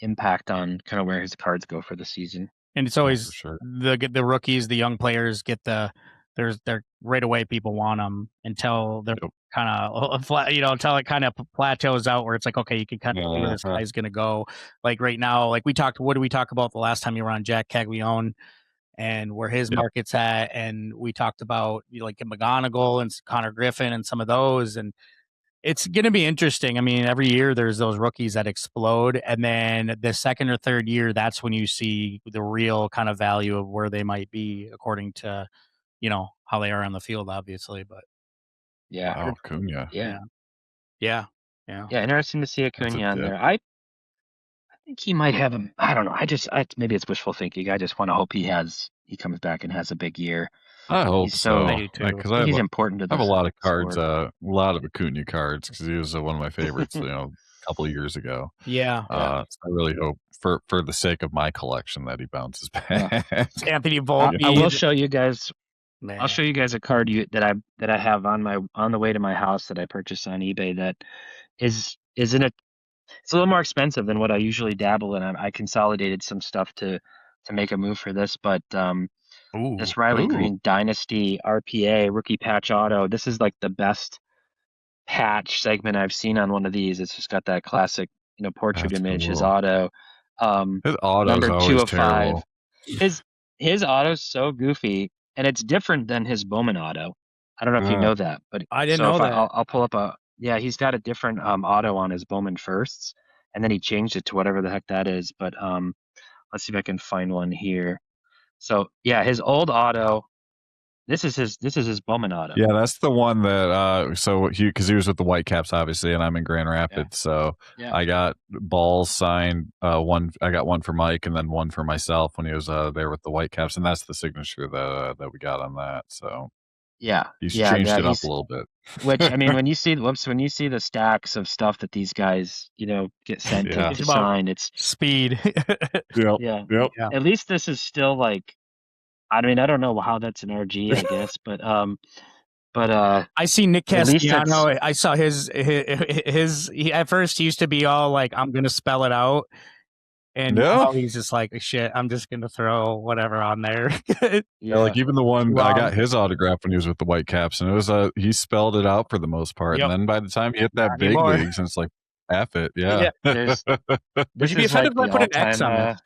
impact on kind of where his cards go for the season. And it's always the rookies, the young players get they're right away. People want them until they're kind of flat, until it kind of plateaus out where it's like, okay, you can kind of see where this guy's going to go. Like right now, like what did we talk about the last time you were on, Jack Caglione, and where his market's at? And we talked about like McGonagall and Connor Griffin and some of those, and it's going to be interesting. I mean, every year there's those rookies that explode, and then the second or third year, that's when you see the real kind of value of where they might be according to, how they are on the field, obviously. But Acuna. Yeah. Interesting to see Acuna on there. I think he might have him. I don't know. Maybe it's wishful thinking. I just want to hope he comes back and has a big year. I hope so. Because he's important to I have a lot of cards, a lot of Acuna cards, because he was one of my favorites, a couple of years ago. So I really hope, for the sake of my collection, that he bounces back. Anthony Volpe. I will show you guys. I'll show you guys a card that I have on the way to my house that I purchased on eBay that is in a. It's a little more expensive than what I usually dabble in. I consolidated some stuff to make a move for this, but this Riley Green Dynasty RPA rookie patch auto. This is like the best patch segment I've seen on one of these. It's just got that classic, portrait image. Cool. His auto, his auto's number 205. Terrible. His auto's so goofy, and it's different than his Bowman auto. I don't know if you know that, but I didn't know that. I'll pull up he's got a different auto on his Bowman Firsts, and then he changed it to whatever the heck that is. But let's see if I can find one here. So yeah, his old auto. This is his Bowman auto. Yeah, that's the one that because he was with the Whitecaps, obviously, and I'm in Grand Rapids, so I got balls signed. One I got one for Mike, and then one for myself when he was there with the Whitecaps, and that's the signature that we got on that. So he's changed it up a little bit. Which I mean, when you see the stacks of stuff that these guys get sent to sign, it's speed. Yep. At least this is still like. I mean, I don't know how that's an RG, I guess, but I see Nick Castellano. I saw his he, at first he used to be all like, I'm gonna spell it out, and now he's just like, shit, I'm just gonna throw whatever on there. Like even the one I got his autograph when he was with the Whitecaps, and it was he spelled it out for the most part, and then by the time he hit that big leagues, and it's like, F it, Would you be offended if I put an X on it?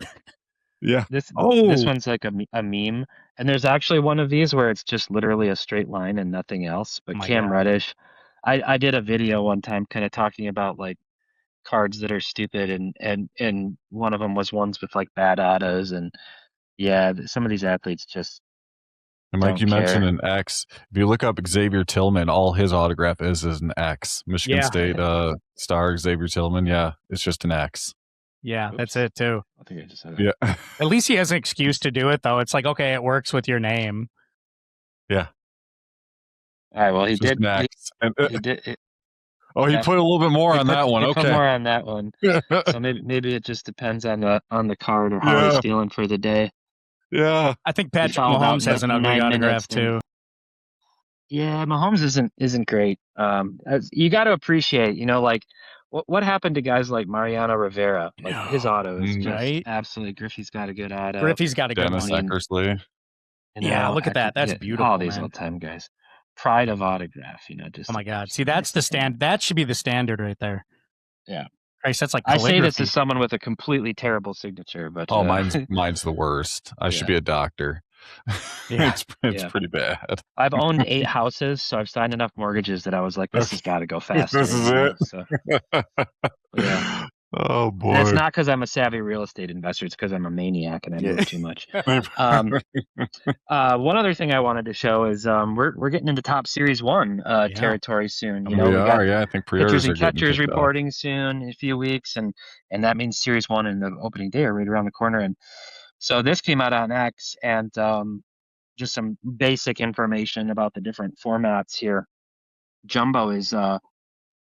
Yeah. This one's like a meme, and there's actually one of these where it's just literally a straight line and nothing else. But Cam Reddish, I did a video one time kind of talking about like cards that are stupid, and one of them was ones with like bad autos, and some of these athletes just. And Mike, you mentioned an X. If you look up Xavier Tillman, all his autograph is an X. Michigan State star Xavier Tillman, it's just an X. Yeah, that's it too. I think I just said that. Yeah. At least he has an excuse to do it, though. It's like, okay, it works with your name. Yeah. All right. Well, he did. He did. He put a little bit more on that one. Okay. Put more on that one. So maybe it just depends on the card or how he's feeling for the day. Yeah. I think Patrick Mahomes has an ugly autograph too. Yeah, Mahomes isn't great. You got to appreciate, like. What happened to guys like Mariano Rivera? Like his auto is just absolutely. Griffey's got a good auto. Griffey's got a good Dennis Eckersley. Look at that. That's beautiful. All these old-time guys. Pride of autograph, just. Oh my God! See, that's the stand. That should be the standard right there. Yeah. Christ, that's like. I say this as someone with a completely terrible signature, but mine's the worst. I should be a doctor. It's pretty bad. I've owned 8 houses, so I've signed enough mortgages that I was like, this has got to go faster. This is it. So, Oh boy! And it's not because I'm a savvy real estate investor; it's because I'm a maniac and I move too much. One other thing I wanted to show is we're getting into Top Series 1 territory soon. We are. I think pitchers and catchers reporting soon in a few weeks, and that means Series 1 and the opening day are right around the corner. And so this came out on X, and just some basic information about the different formats here. Jumbo is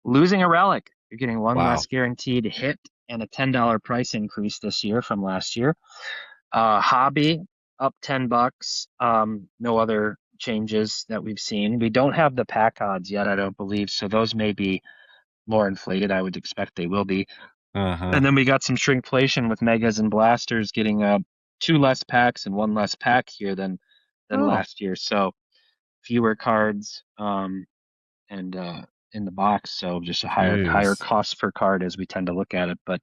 losing a relic. You're getting one less guaranteed hit and a $10 price increase this year from last year. Hobby up $10. No other changes that we've seen. We don't have the pack odds yet, I don't believe. So those may be more inflated. I would expect they will be. And then we got some shrinkflation with megas and blasters getting 2 less packs and 1 less pack here than last year. So fewer cards and in the box, so just a higher cost per card as we tend to look at it. But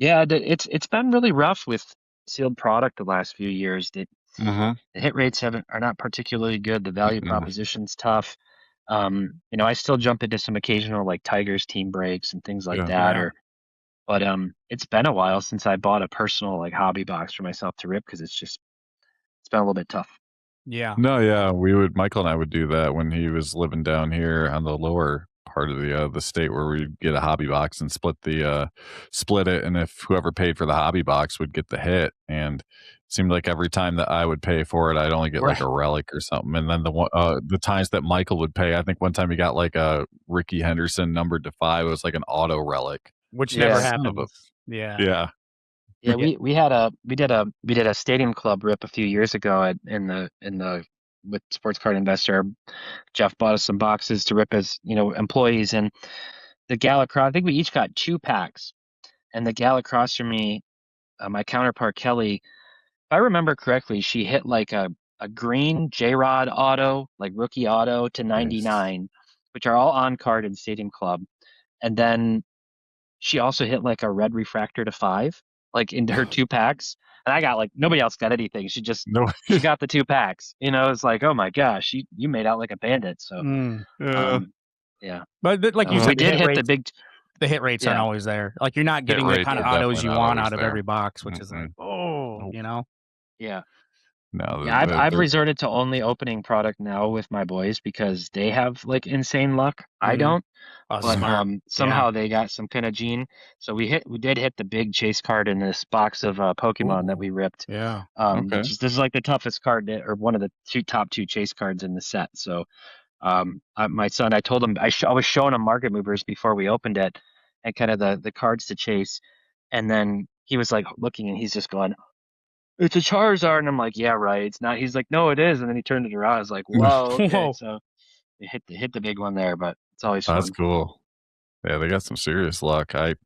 it's been really rough with sealed product the last few years. The hit rates are not particularly good. The value proposition's tough. I still jump into some occasional like Tigers team breaks and things like that. But it's been a while since I bought a personal like hobby box for myself to rip because it's been a little bit tough. Yeah. No, Michael and I would do that when he was living down here on the lower part of the state, where we'd get a hobby box and split it, and if whoever paid for the hobby box would get the hit, and it seemed like every time that I would pay for it, I'd only get like a relic or something. And then the times that Michael would pay, I think one time he got like a Ricky Henderson numbered to 5. It was like an auto relic, which never happened. Yeah. Yeah, we did a Stadium Club rip a few years ago with Sports Card Investor. Jeff bought us some boxes to rip as employees, and the gal across. I think we each got 2 packs, and the gal across from me, my counterpart Kelly, if I remember correctly, she hit like a green J-Rod auto, like rookie auto to 99, which are all on card in Stadium Club, and then she also hit like a red refractor to 5. like into her 2-packs, and I got like nobody else got anything. She got the 2-packs. It's like, oh my gosh, you made out like a bandit. So yeah. But like you said, we did hit the big. The hit rates aren't always there. Like you're not getting the kind of autos you want out of every box, which is like, Yeah. No, I've resorted to only opening product now with my boys because they have like insane luck. I don't. But somehow they got some kind of gene. So we did hit the big chase card in this box of Pokemon that we ripped. Yeah. This is like the toughest card or one of the top 2 chase cards in the set. So my son, I told him I was showing him market movers before we opened it and kind of the cards to chase, and then he was like looking and he's just going, "It's a Charizard," and I'm like, "Yeah, right. It's not." He's like, "No, it is," and then he turned it around. I was like, "Whoa!" Okay. So we hit the big one there, but it's always fun. That's cool. Yeah, they got some serious luck. I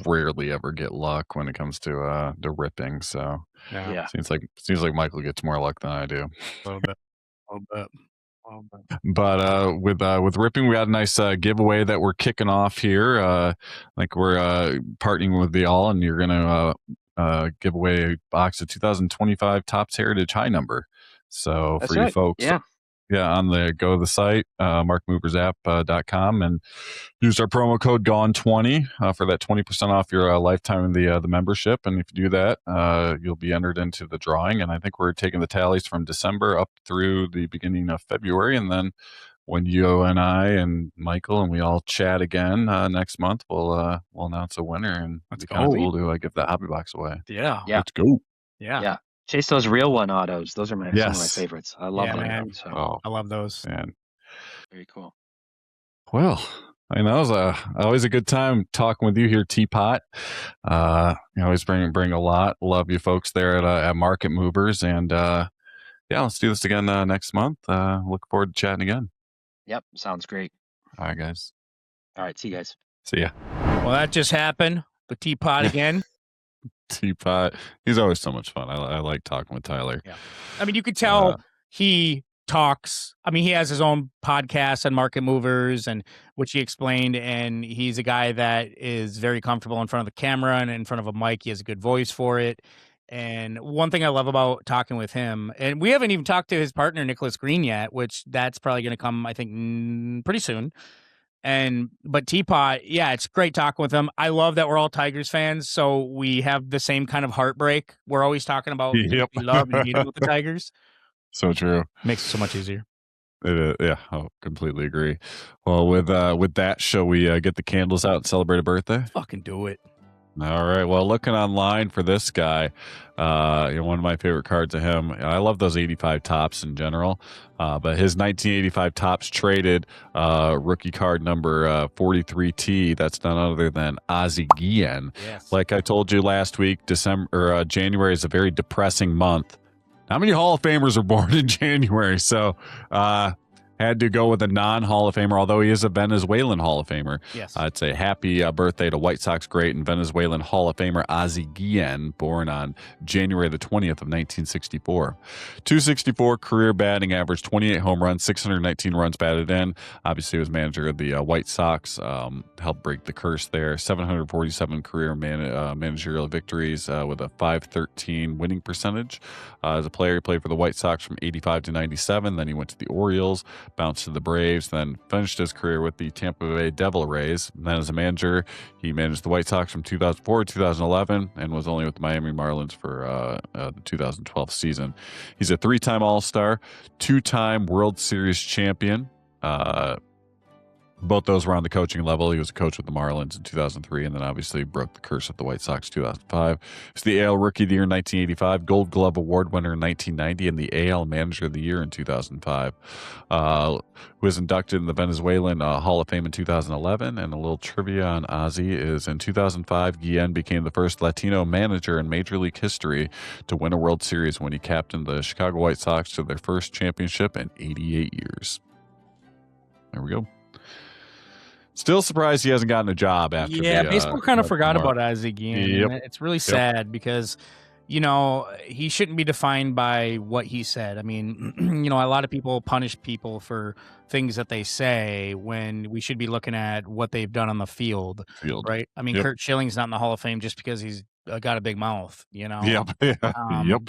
rarely ever get luck when it comes to ripping. So yeah, seems like Michael gets more luck than I do. A little bit. But with ripping, we got a nice giveaway that we're kicking off here. Like we're partnering with the All, and you're gonna give away a box of 2025 Topps Heritage High Number. So that's for you folks, on go to the site, markmoversapp.com, and use our promo code GONE20 for that 20% off your lifetime of the membership. And if you do that, you'll be entered into the drawing. And I think we're taking the tallies from December up through the beginning of February. And then when you and I and Michael and we all chat again next month, we'll announce a winner. And it's kind of cool to give that hobby box away. Yeah. Let's go. Yeah. Chase those real one autos. Those are some of my favorites. I love them. Man. So. I love those. Man. Very cool. Well, I know it was always a good time talking with you here, Teapot. You always bring a lot. Love you folks there at Market Movers, and let's do this again next month. Look forward to chatting again. Yep, sounds great. All right, guys. All right, see you guys. See ya. Well, that just happened. The Teapot again. Teapot. He's always so much fun. I like talking with Tyler. Yeah. I mean, you could tell he talks. I mean, he has his own podcast on Market Movers, and which he explained, and he's a guy that is very comfortable in front of the camera and in front of a mic. He has a good voice for it. And one thing I love about talking with him, and we haven't even talked to his partner, Nicholas Green, yet, which that's probably going to come, I think, pretty soon. But Teapot, it's great talking with him. I love that we're all Tigers fans, so we have the same kind of heartbreak. We're always talking about we love and hate with the Tigers. So true. Makes it so much easier. It is, yeah, I completely agree. Well, with that, shall we get the candles out and celebrate a birthday? Fucking do it. All right. Well, looking online for this guy, one of my favorite cards of him. I love those 85 tops in general, but his 1985 tops traded rookie card number 43T. That's none other than Ozzie Guillen. Yes. Like I told you last week, January is a very depressing month. Not many Hall of Famers are born in January, so had to go with a non-Hall of Famer, although he is a Venezuelan Hall of Famer. Yes. I'd say happy birthday to White Sox great and Venezuelan Hall of Famer Ozzie Guillen, born on January the 20th of 1964. 264 career batting average, 28 home runs, 619 runs batted in. Obviously, he was manager of the White Sox, helped break the curse there. 747 career managerial victories with a .513 winning percentage. As a player, he played for the White Sox from 85 to 97. Then he went to the Orioles, bounced to the Braves, then finished his career with the Tampa Bay Devil Rays. And then as a manager, he managed the White Sox from 2004 to 2011 and was only with the Miami Marlins for the 2012 season. He's a 3-time All-Star, 2-time World Series champion. Both those were on the coaching level. He was a coach with the Marlins in 2003, and then obviously broke the curse with the White Sox in 2005. He's the AL Rookie of the Year in 1985, Gold Glove Award winner in 1990, and the AL Manager of the Year in 2005. Who was inducted in the Venezuelan Hall of Fame in 2011. And a little trivia on Ozzie is in 2005, Guillen became the first Latino manager in Major League history to win a World Series when he captained the Chicago White Sox to their first championship in 88 years. There we go. Still surprised he hasn't gotten a job after. Baseball kind of forgot about Ozzie Guillen. Yep. It's really sad because, he shouldn't be defined by what he said. I mean, a lot of people punish people for things that they say when we should be looking at what they've done on the field. Right? I mean, Curt Schilling's not in the Hall of Fame just because he's got a big mouth, you know. Yep. Yeah. Yep.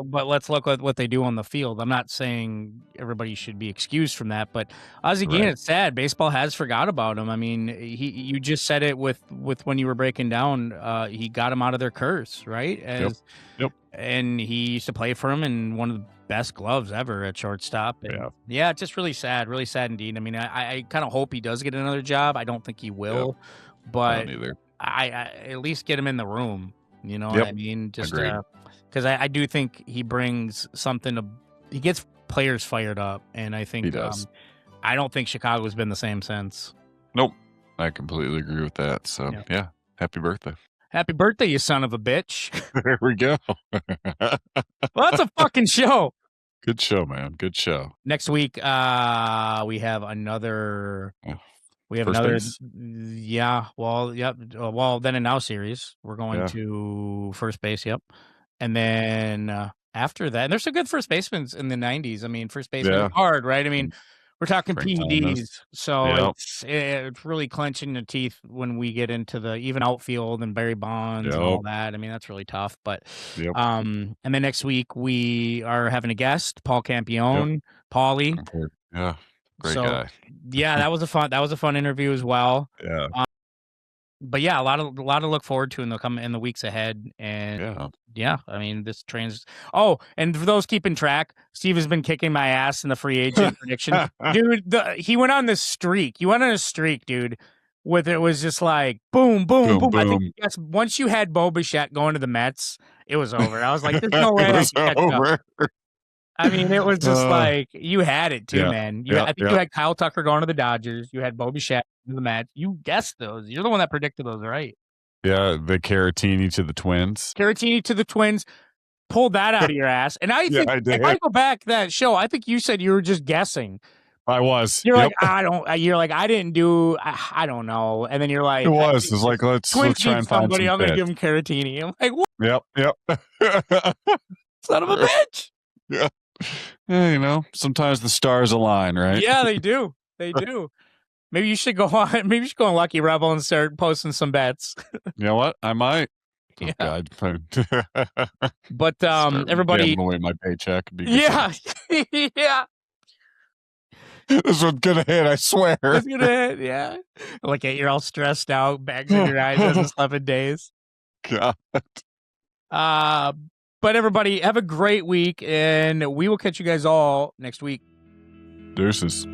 But let's look at what they do on the field. I'm not saying everybody should be excused from that, but again, it's sad. Baseball has forgot about him. I mean, you just said it with when you were breaking down. He got him out of their curse, right? Yep. And he used to play for him in one of the best gloves ever at shortstop. And yeah, just really sad indeed. I mean, I kind of hope he does get another job. I don't think he will, but I at least get him in the room. You know what I mean? Just because I do think he brings something he gets players fired up, and I think he does. I don't think Chicago's been the same since. Nope, I completely agree with that. So yeah, happy birthday. Happy birthday, you son of a bitch. There we go. Well, that's a fucking show. Good show, man. Good show. Next week, we have another. We have another. Yeah. Well, yep. Well, then and now series. We're going to first base. Yep. And then after that, and there's some good first basemen in the 90s. I mean, first baseman is hard, right? I mean, we're talking PEDs, so it's really clenching the teeth when we get into the even outfield and Barry Bonds and all that. I mean, that's really tough. But and then next week we are having a guest, Paul Campione, Paulie. Yeah, great guy. Yeah, that was a fun interview as well. Yeah. But yeah, a lot to look forward to in the weeks ahead. And I mean, this trains. Oh, and for those keeping track, Steve has been kicking my ass in the free agent prediction, dude. He went on this streak. You went on a streak, dude. With it was just like boom, boom, boom. I think once you had Bo Bichette going to the Mets, it was over. I was like, there's no way I can catch up. I mean, it was just like you had it too, man. I think you had Kyle Tucker going to the Dodgers. You had Bo Bichette in the Mets. You guessed those. You're the one that predicted those, right? Yeah, the Caratini to the Twins. Pulled that out of your ass. And I think if I go back that show, I think you said you were just guessing. I was. You're like, I didn't do. I don't know. And then you're like, it was. It's like let's try and find somebody. I'm gonna give him Caratini. I'm like, what? Yep. Son of a bitch. Yeah. Yeah, you know, sometimes the stars align, right? Yeah, they do. They do. Maybe you should go on. Maybe you should go on Lucky Rebel and start posting some bets. You know what? I might. Yeah. Oh, God. But everybody, giving away my paycheck. Yeah. This one's gonna hit. I swear. It's gonna hit. Yeah. Like you're all stressed out, bags in your eyes, hasn't slept in days. God. But everybody, have a great week, and we will catch you guys all next week. Deuces.